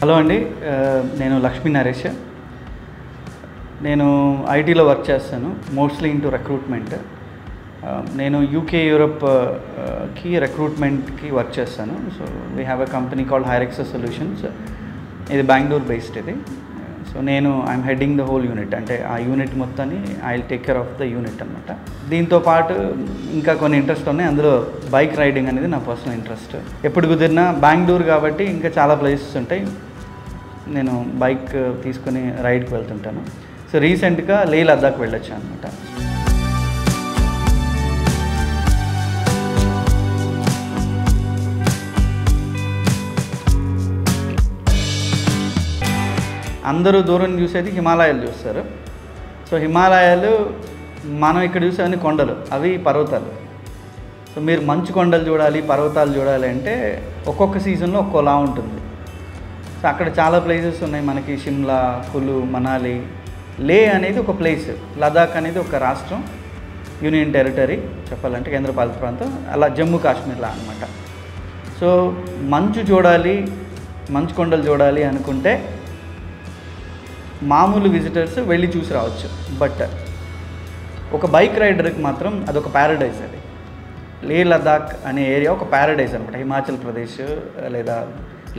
Hello అండి, నేను లక్ష్మీ నరేష్. నేను ఐటీలో వర్క్ చేస్తాను, మోస్ట్లీ ఇంటూ రిక్రూట్మెంట్. నేను యూకే యూరప్కి రిక్రూట్మెంట్కి వర్క్ చేస్తాను. So we have a company called Hirexus solutions. ఇది బెంగళూరు బేస్డ్. ఇది so I'm heading the whole unit. అంటే ఆ యూనిట్ మొత్తాన్ని I will take care of the unit అనమాట. దీంతో పాటు ఇంకా కొన్ని ఇంట్రెస్ట్ ఉన్నాయి. అందులో బైక్ రైడింగ్ అనేది నా పర్సనల్ ఇంట్రెస్ట్. ఎప్పుడు కుదిరినా బెంగళూరు కాబట్టి ఇంకా చాలా ప్లేసెస్ ఉంటాయి, నేను బైక్ తీసుకుని రైడ్కి వెళ్తుంటాను. సో రీసెంట్గా లేహ్ లద్దాఖ్ వెళ్ళొచ్చాను అనమాట. అందరూ దూరం చూసేది హిమాలయాలు చూస్తారు. సో హిమాలయాలు మనం ఇక్కడ చూసేవన్నీ కొండలు, అవి పర్వతాలు. సో మీరు మంచు కొండలు చూడాలి, పర్వతాలు చూడాలి అంటే ఒక్కొక్క సీజన్లో ఒక్కోలా ఉంటుంది. సో అక్కడ చాలా ప్లేసెస్ ఉన్నాయి మనకి. షిమ్లా, కులు, మనాలి. లే అనేది ఒక ప్లేస్, లదాఖ్ అనేది ఒక రాష్ట్రం, యూనియన్ టెరిటరీ చెప్పాలంటే, కేంద్రపాలిత ప్రాంతం. అలా జమ్మూ కాశ్మీర్లా అనమాట. సో మంచు చూడాలి, మంచు కొండలు చూడాలి అనుకుంటే మామూలు విజిటర్స్ వెళ్ళి చూసి రావచ్చు. బట్ ఒక బైక్ రైడర్కి మాత్రం అదొక ప్యారడైజ్. అది లేహ్ లద్దాఖ్ అనే ఏరియా ఒక ప్యారడైజ్ అనమాట. హిమాచల్ ప్రదేశ్ లేదా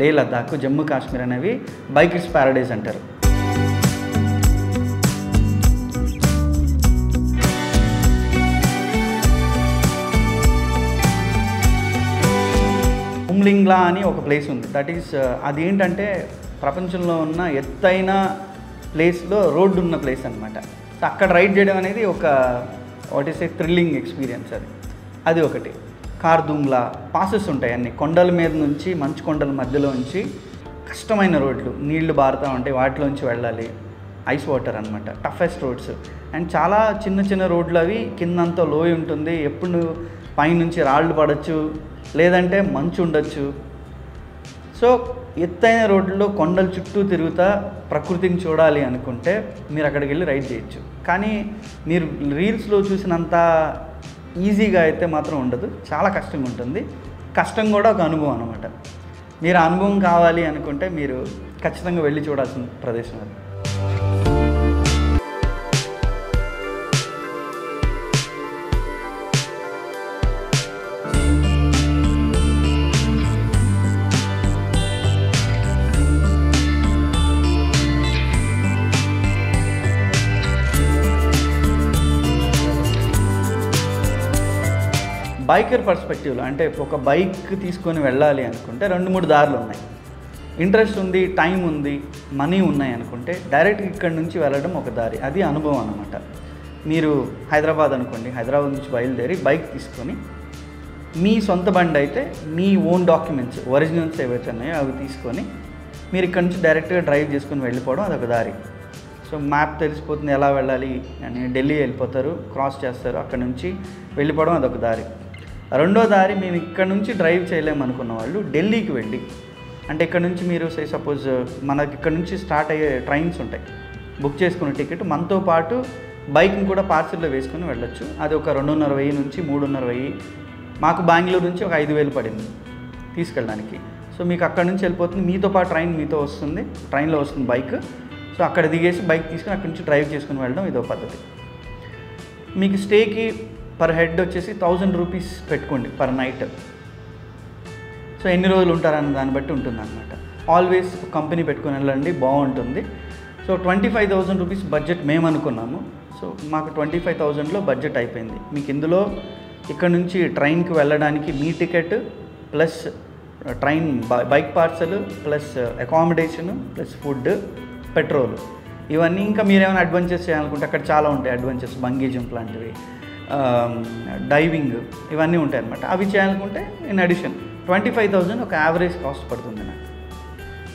లేహ్ లద్దాఖ్, జమ్మూ కాశ్మీర్ అనేవి బైకర్స్ ప్యారడైజ్ అంటారు. ఉమ్లింగ్లా అని ఒక ప్లేస్ ఉంది. దట్ ఈస్ అది ఏంటంటే ప్రపంచంలో ఉన్న ఎత్తైన ప్లేస్లో రోడ్డు ఉన్న ప్లేస్ అనమాట. సో అక్కడ రైడ్ చేయడం అనేది ఒక what is a thrilling experience. అది ఒకటి. కార్దుంగ్లా పాసెస్ ఉంటాయి, అన్ని కొండల మీద నుంచి, మంచు కొండల మధ్యలో నుంచి కష్టమైన రోడ్లు, నీళ్లు బారుతూ ఉంటాయి, వాటిలోంచి వెళ్ళాలి. ఐస్ వాటర్ అనమాట, టఫెస్ట్ రోడ్స్. అండ్ చాలా చిన్న చిన్న రోడ్లు అవి, కిందంతా లోయ ఉంటుంది, ఎప్పుడు పైనుంచి రాళ్ళు పడవచ్చు, లేదంటే మంచు ఉండొచ్చు. సో ఎత్తైన రోడ్లలో కొండల చుట్టూ తిరుగుతా ప్రకృతిని చూడాలి అనుకుంటే మీరు అక్కడికి వెళ్ళి రైడ్ చేయొచ్చు. కానీ మీరు రీల్స్లో చూసినంత ఈజీగా అయితే మాత్రం ఉండదు, చాలా కష్టంగా ఉంటుంది. కష్టం కూడా ఒక అనుభవం అనమాట. మీరు అనుభవం కావాలి అనుకుంటే మీరు ఖచ్చితంగా వెళ్ళి చూడాల్సిన ప్రదేశం అది. బైకర్ పర్స్పెక్టివ్లో అంటే ఒక బైక్ తీసుకొని వెళ్ళాలి అనుకుంటే 2-3 దారులు ఉన్నాయి. ఇంట్రెస్ట్ ఉంది, టైం ఉంది, మనీ ఉన్నాయి అనుకుంటే డైరెక్ట్గా ఇక్కడి నుంచి వెళ్ళడం ఒక దారి. అది అనుభవం అన్నమాట. మీరు హైదరాబాద్ అనుకోండి, హైదరాబాద్ నుంచి బయలుదేరి బైక్ తీసుకొని మీ సొంత బండి అయితే మీ ఓన్ డాక్యుమెంట్స్, ఒరిజినల్స్ ఏవైతే ఉన్నాయో అవి తీసుకొని మీరు ఇక్కడ నుంచి డైరెక్ట్గా డ్రైవ్ చేసుకొని వెళ్ళిపోవడం అదొక దారి. సో మ్యాప్ తెలిసిపోతుంది ఎలా వెళ్ళాలి అని. ఢిల్లీ వెళ్ళిపోతారు, క్రాస్ చేస్తారు, అక్కడ నుంచి వెళ్ళిపోవడం అదొక దారి. రెండో దారి, మేము ఇక్కడ నుంచి డ్రైవ్ చేయలేమనుకున్న వాళ్ళు ఢిల్లీకి వెళ్ళి, అంటే ఇక్కడ నుంచి మీరు సపోజ్ మనకి ఇక్కడ నుంచి స్టార్ట్ అయ్యే ట్రైన్స్ ఉంటాయి, బుక్ చేసుకున్న టికెట్ మనతో పాటు బైక్ని కూడా పార్సిల్లో వేసుకొని వెళ్ళొచ్చు. అది ఒక 2,500 నుంచి 3,500. మాకు బెంగళూరు నుంచి ఒక 5,000 పడింది తీసుకెళ్ళడానికి. సో మీకు అక్కడ నుంచి వెళ్ళిపోతుంది, మీతో పాటు ట్రైన్ మీతో వస్తుంది, ట్రైన్లో వస్తుంది బైక్. సో అక్కడ దిగేసి బైక్ తీసుకుని అక్కడి నుంచి డ్రైవ్ చేసుకుని వెళ్ళడం ఇదో పద్ధతి. మీకు స్టేకి పర్ హెడ్ వచ్చేసి 1,000 రూపీస్ పెట్టుకోండి పర్ నైట్. సో ఎన్ని రోజులు ఉంటారన్న దాన్ని బట్టి ఉంటుంది అనమాట. ఆల్వేస్ కంపెనీ పెట్టుకుని వెళ్ళండి, బాగుంటుంది. సో 25,000 రూపీస్ బడ్జెట్ మేము అనుకున్నాము. సో మాకు 25,000లో బడ్జెట్ అయిపోయింది. మీకు ఇందులో ఇక్కడ నుంచి ట్రైన్కి వెళ్ళడానికి మీ ticket plus train bike parcel plus accommodation plus food, petrol, ఇవన్నీ. ఇంకా మీరేమైనా అడ్వెంచర్స్ చేయాలనుకుంటే అక్కడ చాలా ఉంటాయి అడ్వెంచర్స్, బంగీ జంప్ లాంటివి, డైవింగ్, ఇవన్నీ ఉంటాయి అన్నమాట. అవి చేయాలనుకుంటే ఇన్ అడిషన్ 25,000 ఒక యావరేజ్ కాస్ట్ పడుతుంది నాకు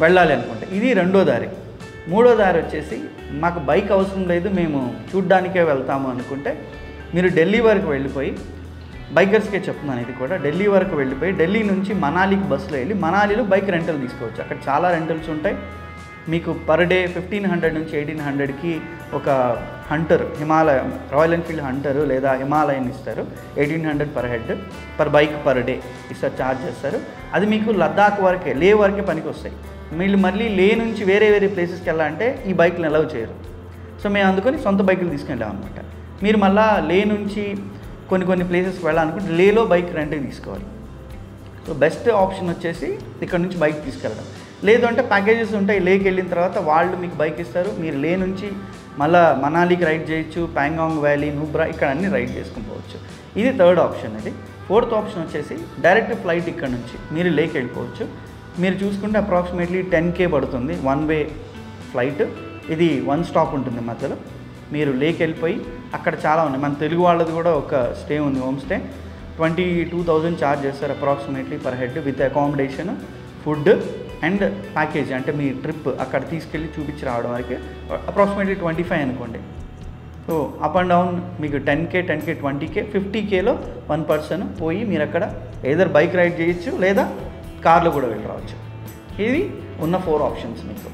వెళ్ళాలి అనుకుంటే. ఇది రెండో దారి. మూడో దారి వచ్చేసి మాకు బైక్ అవసరం లేదు, మేము చూడ్డానికే వెళ్తాము అనుకుంటే మీరు ఢిల్లీ వరకు వెళ్ళిపోయి, బైకర్స్కే చెప్తున్నాను ఇది కూడా, ఢిల్లీ వరకు వెళ్ళిపోయి ఢిల్లీ నుంచి మనాలికి బస్సులో వెళ్ళి మనాలిలో బైక్ రెంటల్ తీసుకోవచ్చు. అక్కడ చాలా రెంటల్స్ ఉంటాయి. మీకు పర్ డే 1,500 నుంచి 1,800కి ఒక Hunter, Himalaya royal Enfield hunter లేదా హిమాలయన్ ఇస్తారు. 1,800 per head per bike per day ఇస్తారు, ఛార్జ్ చేస్తారు. అది మీకు లద్దాఖ్ వరకే, లే వరకే పనికి వస్తాయి. వీళ్ళు మళ్ళీ లే నుంచి వేరే వేరే ప్లేసెస్కి వెళ్ళాలంటే ఈ బైక్లు అలౌ చేయరు. సో మేము అందుకని సొంత బైకులు తీసుకెళ్ళాం అనమాట. మీరు మళ్ళీ లే నుంచి కొన్ని ప్లేసెస్కి వెళ్ళాలనుకుంటే లేలో బైక్ రెంట్కి తీసుకోవాలి. సో బెస్ట్ ఆప్షన్ వచ్చేసి ఇక్కడ నుంచి బైక్ తీసుకెళ్ళడం. లేదు అంటే ప్యాకేజెస్ ఉంటాయి, లేకి వెళ్ళిన తర్వాత వాళ్ళు మీకు బైక్ ఇస్తారు, మీరు లే నుంచి మళ్ళీ మనాలికి రైడ్ చేయొచ్చు, ప్యాంగాంగ్ వ్యాలీ, నూబ్రా ఇక్కడ అన్ని రైడ్ చేసుకుని పోవచ్చు. ఇది థర్డ్ ఆప్షన్. ఇది ఫోర్త్ ఆప్షన్ వచ్చేసి డైరెక్ట్ ఫ్లైట్ ఇక్కడ నుంచి మీరు లేకి వెళ్ళిపోవచ్చు. మీరు చూసుకుంటే అప్రాక్సిమేట్లీ 10K పడుతుంది వన్ వే ఫ్లైట్. ఇది 1 స్టాప్ ఉంటుంది మధ్యలో. మీరు లేకి వెళ్ళిపోయి అక్కడ చాలా ఉన్నాయి. మన తెలుగు వాళ్ళది కూడా ఒక స్టే ఉంది, హోమ్ స్టే. 22,000 ఛార్జ్ చేస్తారు approximately per head with accommodation, food and package. అంటే మీ ట్రిప్ అక్కడ తీసుకెళ్ళి చూపించి రావడం వరకు అప్రాక్సిమేట్లీ 25 అనుకోండి. సో అప్ అండ్ డౌన్ మీకు 10K 20K 50Kలో 1 పర్సన్ పోయి మీరు అక్కడ ఏదర్ బైక్ రైడ్ చేయొచ్చు లేదా కార్లో కూడా వెళ్ళి రావచ్చు. ఇది ఉన్న 4 ఆప్షన్స్ మీకు.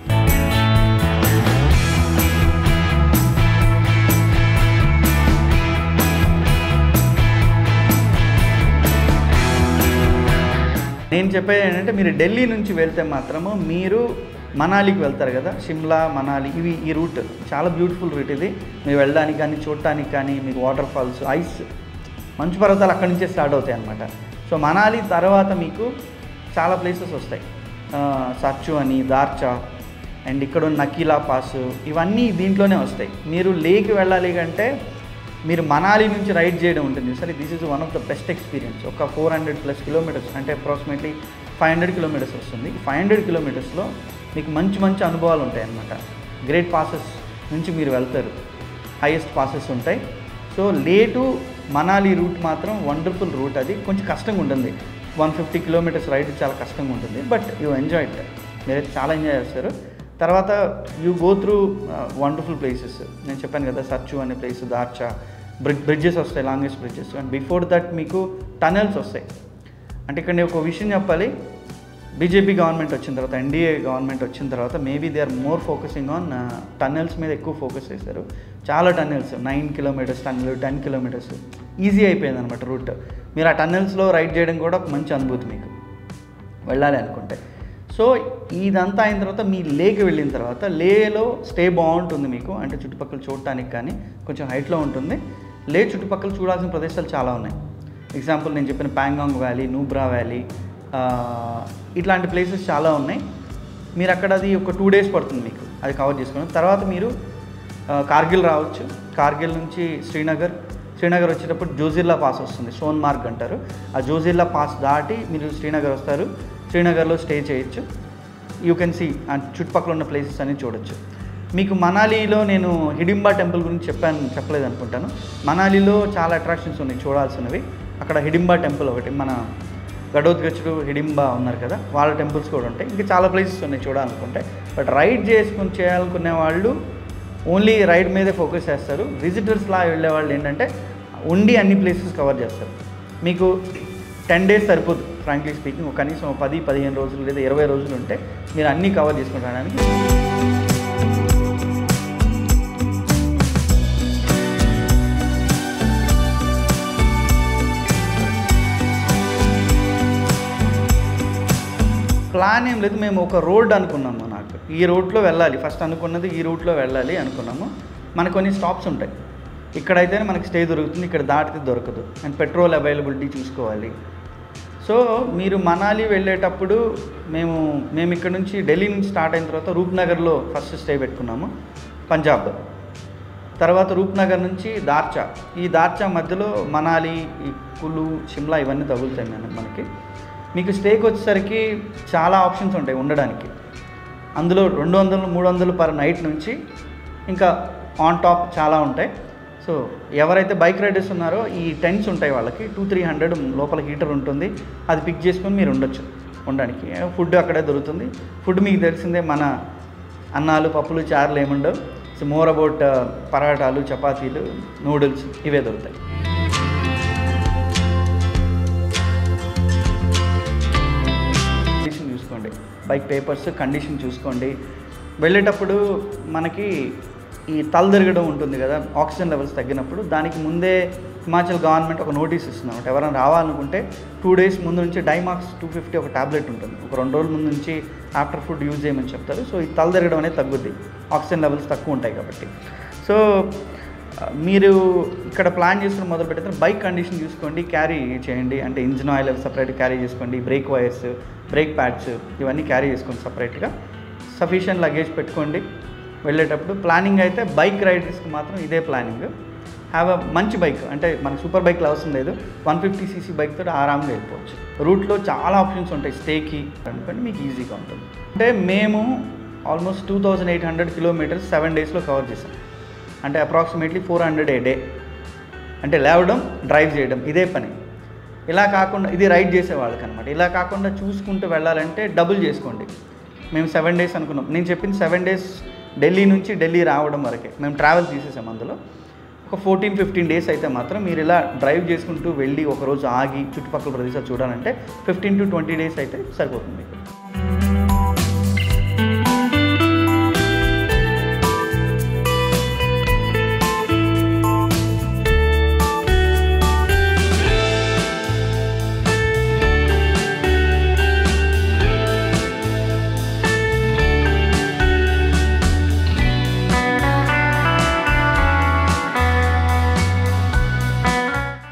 నేను చెప్పేది ఏంటంటే మీరు ఢిల్లీ నుంచి వెళ్తే మాత్రము మీరు మనాలికి వెళ్తారు కదా, షిమ్లా, మనాలి, ఈ రూట్ చాలా బ్యూటిఫుల్ రూట్. ఇది మీరు వెళ్ళడానికి కానీ చూడటానికి కానీ మీకు వాటర్ ఫాల్స్, ఐస్, మంచు పర్వతాలు అక్కడి నుంచే స్టార్ట్ అవుతాయి అన్నమాట. సో మనాలి తర్వాత మీకు చాలా ప్లేసెస్ వస్తాయి, సచ్చు అని, దార్చా అండ్ ఇక్కడ ఉన్న నకీలా పాస్, ఇవన్నీ దీంట్లోనే వస్తాయి. మీరు లేకి వెళ్ళాలి అంటే మీరు మనాలి నుంచి రైడ్ చేయడం ఉంటుంది సరే. This is one of the best experience. ఒక 400+ కిలోమీటర్స్ అంటే అప్రాక్సిమేట్లీ 500 కిలోమీటర్స్ వస్తుంది. 500 కిలోమీటర్స్లో మీకు మంచి అనుభవాలు ఉంటాయి అన్నమాట. గ్రేట్ పాసెస్ నుంచి మీరు వెళ్తారు, హైయెస్ట్ పాసెస్ ఉంటాయి. సో లే టు మనాలి రూట్ మాత్రం వండర్ఫుల్ రూట్. అది కొంచెం కష్టంగా ఉంటుంది, 150 కిలోమీటర్స్ రైడ్ చాలా కష్టంగా ఉంటుంది. బట్ యూ ఎంజాయ్ ఇట్, మీరైతే చాలా ఎంజాయ్ చేస్తారు. తర్వాత you go through wonderful places. నేను చెప్పాను కదా, సచ్చు అనే ప్లేస్, దార్చా, బ్రిడ్జెస్ వస్తాయి, longest bridges. And before that మీకు టనెల్స్ వస్తాయి. అంటే ఇక్కడ నేను ఒక విషయం చెప్పాలి, బీజేపీ గవర్నమెంట్ వచ్చిన తర్వాత, ఎన్డీఏ గవర్నమెంట్ వచ్చిన తర్వాత maybe they are more focusing on tunnels మీద ఎక్కువ ఫోకస్ చేశారు. చాలా tunnels, 9 kilometres tunnel, 10 kilometres easy అయిపోయింది అనమాట రూట్. మీరు ఆ టన్నెల్స్లో రైడ్ చేయడం కూడా ఒక మంచి అనుభూతి మీకు వెళ్ళాలి అనుకుంటే. సో ఇదంతా అయిన తర్వాత మీ లేకి వెళ్ళిన తర్వాత లేలో స్టే బాగుంటుంది మీకు, అంటే చుట్టుపక్కల చూడటానికి కానీ కొంచెం హైట్లో ఉంటుంది. లే చుట్టుపక్కల చూడాల్సిన ప్రదేశాలు చాలా ఉన్నాయి. ఎగ్జాంపుల్ నేను చెప్పిన ప్యాంగాంగ్ వ్యాలీ, నూబ్రా వ్యాలీ, ఇట్లాంటి ప్లేసెస్ చాలా ఉన్నాయి. మీరు అక్కడ అది ఒక 2 డేస్ పడుతుంది మీకు అది కవర్ చేసుకోవడం. తర్వాత మీరు కార్గిల్ రావచ్చు. కార్గిల్ నుంచి శ్రీనగర్ వచ్చేటప్పుడు జోజిల్లా పాస్ వస్తుంది, సోన్మార్గ్ అంటారు. ఆ జోజిల్లా పాస్ దాటి మీరు శ్రీనగర్ వస్తారు. శ్రీనగర్లో స్టే చేయొచ్చు. యూ కెన్ సీ చుట్టుపక్కల ఉన్న ప్లేసెస్ అన్నీ చూడొచ్చు. మీకు మనాలిలో నేను హిడింబా టెంపుల్ గురించి చెప్పలేదు అనుకుంటాను. మనాలిలో చాలా అట్రాక్షన్స్ ఉన్నాయి చూడాల్సినవి. అక్కడ హిడింబా టెంపుల్ ఒకటి, మన ఘటోత్కచుడు, హిడింబా ఉన్నారు కదా, వాళ్ళ టెంపుల్స్ కూడా ఉంటాయి. ఇంకా చాలా ప్లేసెస్ ఉన్నాయి చూడాలనుకుంటే. బట్ రైడ్ చేయాలనుకునే వాళ్ళు ఓన్లీ రైడ్ మీదే ఫోకస్ చేస్తారు. విజిటర్స్లా వెళ్ళే వాళ్ళు ఏంటంటే ఉండి అన్ని ప్లేసెస్ కవర్ చేస్తారు. మీకు 10 డేస్ సరిపోదు ఫ్రాంక్లీ స్పీకింగ్. కనీసం 10-15 రోజులు లేదా 20 రోజులు ఉంటే మీరు అన్నీ కవర్ చేసుకుని రావడానికి. ప్లాన్ ఏం లేదు, మేము ఒక రోడ్ అనుకున్నాము. నాకు ఈ రూట్లో వెళ్ళాలి, ఫస్ట్ అనుకున్నది ఈ రూట్లో వెళ్ళాలి అనుకున్నాము. మనకు కొన్ని స్టాప్స్ ఉంటాయి, ఇక్కడైతేనే మనకి స్టే దొరుకుతుంది, ఇక్కడ దాటితే దొరకదు. అండ్ పెట్రోల్ అవైలబిలిటీ చూసుకోవాలి. సో మీరు మనాలి వెళ్ళేటప్పుడు మేము ఇక్కడ నుంచి ఢిల్లీ నుంచి స్టార్ట్ అయిన తర్వాత రూప్నగర్లో ఫస్ట్ స్టే పెట్టుకున్నాము, పంజాబ్. తర్వాత రూప్నగర్ నుంచి దార్చా, ఈ దార్చా మధ్యలో మనాలి, ఈ కులు, షిమ్లా ఇవన్నీ తగులుతాయి మనకి. మీకు స్టేకి వచ్చేసరికి చాలా ఆప్షన్స్ ఉంటాయి ఉండడానికి. అందులో 200-300 పర్ నైట్ నుంచి ఇంకా ఆన్ టాప్ చాలా ఉంటాయి. సో ఎవరైతే బైక్ రైడర్స్ ఉన్నారో ఈ టెంట్స్ ఉంటాయి వాళ్ళకి 200-300 లోపల హీటర్ ఉంటుంది, అది పిక్ చేసుకొని మీరు ఉండొచ్చు ఉండడానికి. ఫుడ్ అక్కడే దొరుకుతుంది. ఫుడ్ మీకు తెలిసిందే, మన అన్నాలు, పప్పులు, చారులు ఏముండవు. సో మోర్ అబౌట్ పరాటాలు, చపాతీలు, నూడిల్స్ ఇవే దొరుకుతాయి. కండిషన్ చూసుకోండి, బైక్ పేపర్స్ కండిషన్ చూసుకోండి. వెళ్ళేటప్పుడు మనకి ఈ తల తిరగడం ఉంటుంది కదా, ఆక్సిజన్ లెవెల్స్ తగ్గినప్పుడు దానికి ముందే హిమాచల్ గవర్నమెంట్ ఒక నోటీస్ ఇస్తుంది అనమాట. ఎవరైనా రావాలనుకుంటే 2 days ముందు నుంచి డైమాక్స్ 250 ఒక టాబ్లెట్ ఉంటుంది, ఒక 2 రోజుల ముందు నుంచి ఆఫ్టర్ ఫుడ్ యూజ్ చేయమని చెప్తారు. సో ఈ తల తిరగడం అనేది తగ్గుద్ది, ఆక్సిజన్ లెవెల్స్ తక్కువ ఉంటాయి కాబట్టి. సో మీరు ఇక్కడ ప్లాన్ చేసుకుని మొదలు పెట్టిన బైక్ కండిషన్ చూసుకోండి, క్యారీ చేయండి. అంటే ఇంజిన్ ఆయిల్ సపరేట్ క్యారీ చేసుకోండి, బ్రేక్ వైర్స్, బ్రేక్ ప్యాడ్స్ ఇవన్నీ క్యారీ చేసుకోండి సపరేట్గా. సఫిషియెంట్ లగేజ్ పెట్టుకోండి వెళ్ళేటప్పుడు. ప్లానింగ్ అయితే బైక్ రైడర్స్కి మాత్రం ఇదే ప్లానింగ్. హ్యావ్ అ మంచి బైక్, అంటే మనకు సూపర్ బైక్లో అవసరం లేదు, 150cc బైక్తో ఆరాంగా వెళ్ళిపోవచ్చు. రూట్లో చాలా ఆప్షన్స్ ఉంటాయి, స్టేకి అనుకోండి మీకు ఈజీగా ఉంటుంది. అంటే మేము ఆల్మోస్ట్ 2800 kilometers 7 daysలో కవర్ చేసాం. అంటే అప్రాక్సిమేట్లీ 400 a day. అంటే లేవడం, డ్రైవ్ చేయడం ఇదే పని. ఇలా కాకుండా ఇది రైడ్ చేసే వాళ్ళకి అనమాట. ఇలా కాకుండా చూసుకుంటూ వెళ్ళాలంటే డబుల్ చేసుకోండి. మేము 7 days అనుకున్నాం. నేను చెప్పింది 7 days ఢిల్లీ నుంచి ఢిల్లీ రావడం వరకే. మేము ట్రావెల్ తీసేసాం. అందులో ఒక 14-15 days అయితే మాత్రం మీరు ఇలా డ్రైవ్ చేసుకుంటూ వెళ్ళి ఒకరోజు ఆగి చుట్టుపక్కల ప్రదేశాలు చూడాలంటే 15 to 20 days అయితే సరిపోతుంది మీకు.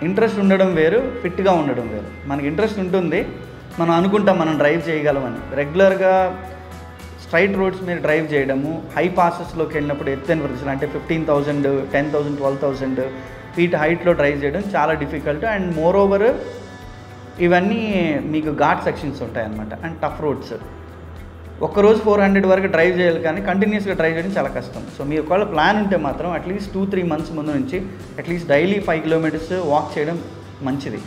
ఇంట్రెస్ట్ ఉండడం వేరు, ఫిట్గా ఉండడం వేరు. మనకి ఇంట్రెస్ట్ ఉంటుంది, మనం అనుకుంటాం మనం డ్రైవ్ చేయగలమని. రెగ్యులర్గా స్ట్రైట్ రోడ్స్ మీద డ్రైవ్ చేయడము, హై పాసెస్లోకి వెళ్ళినప్పుడు ఎత్తైన ప్రదేశాలు అంటే 15,000, 10,000, 12,000 feet హైట్లో డ్రైవ్ చేయడం చాలా డిఫికల్ట్. అండ్ మోర్ ఓవర్ ఇవన్నీ మీకు ఘాట్ సెక్షన్స్ ఉంటాయి అన్నమాట, అండ్ టఫ్ రోడ్స్. ఒక్కరోజు 400 వరకు డ్రైవ్ చేయాలి, కానీ కంటిన్యూస్గా డ్రైవ్ చేయడం చాలా కష్టం. సో మీ ఒకవేళ ప్లాన్ ఉంటే మాత్రం అట్లీస్ట్ 2-3 months ముందు నుంచి అట్లీస్ట్ డైలీ 5 kilometers వాక్ చేయడం మంచిది.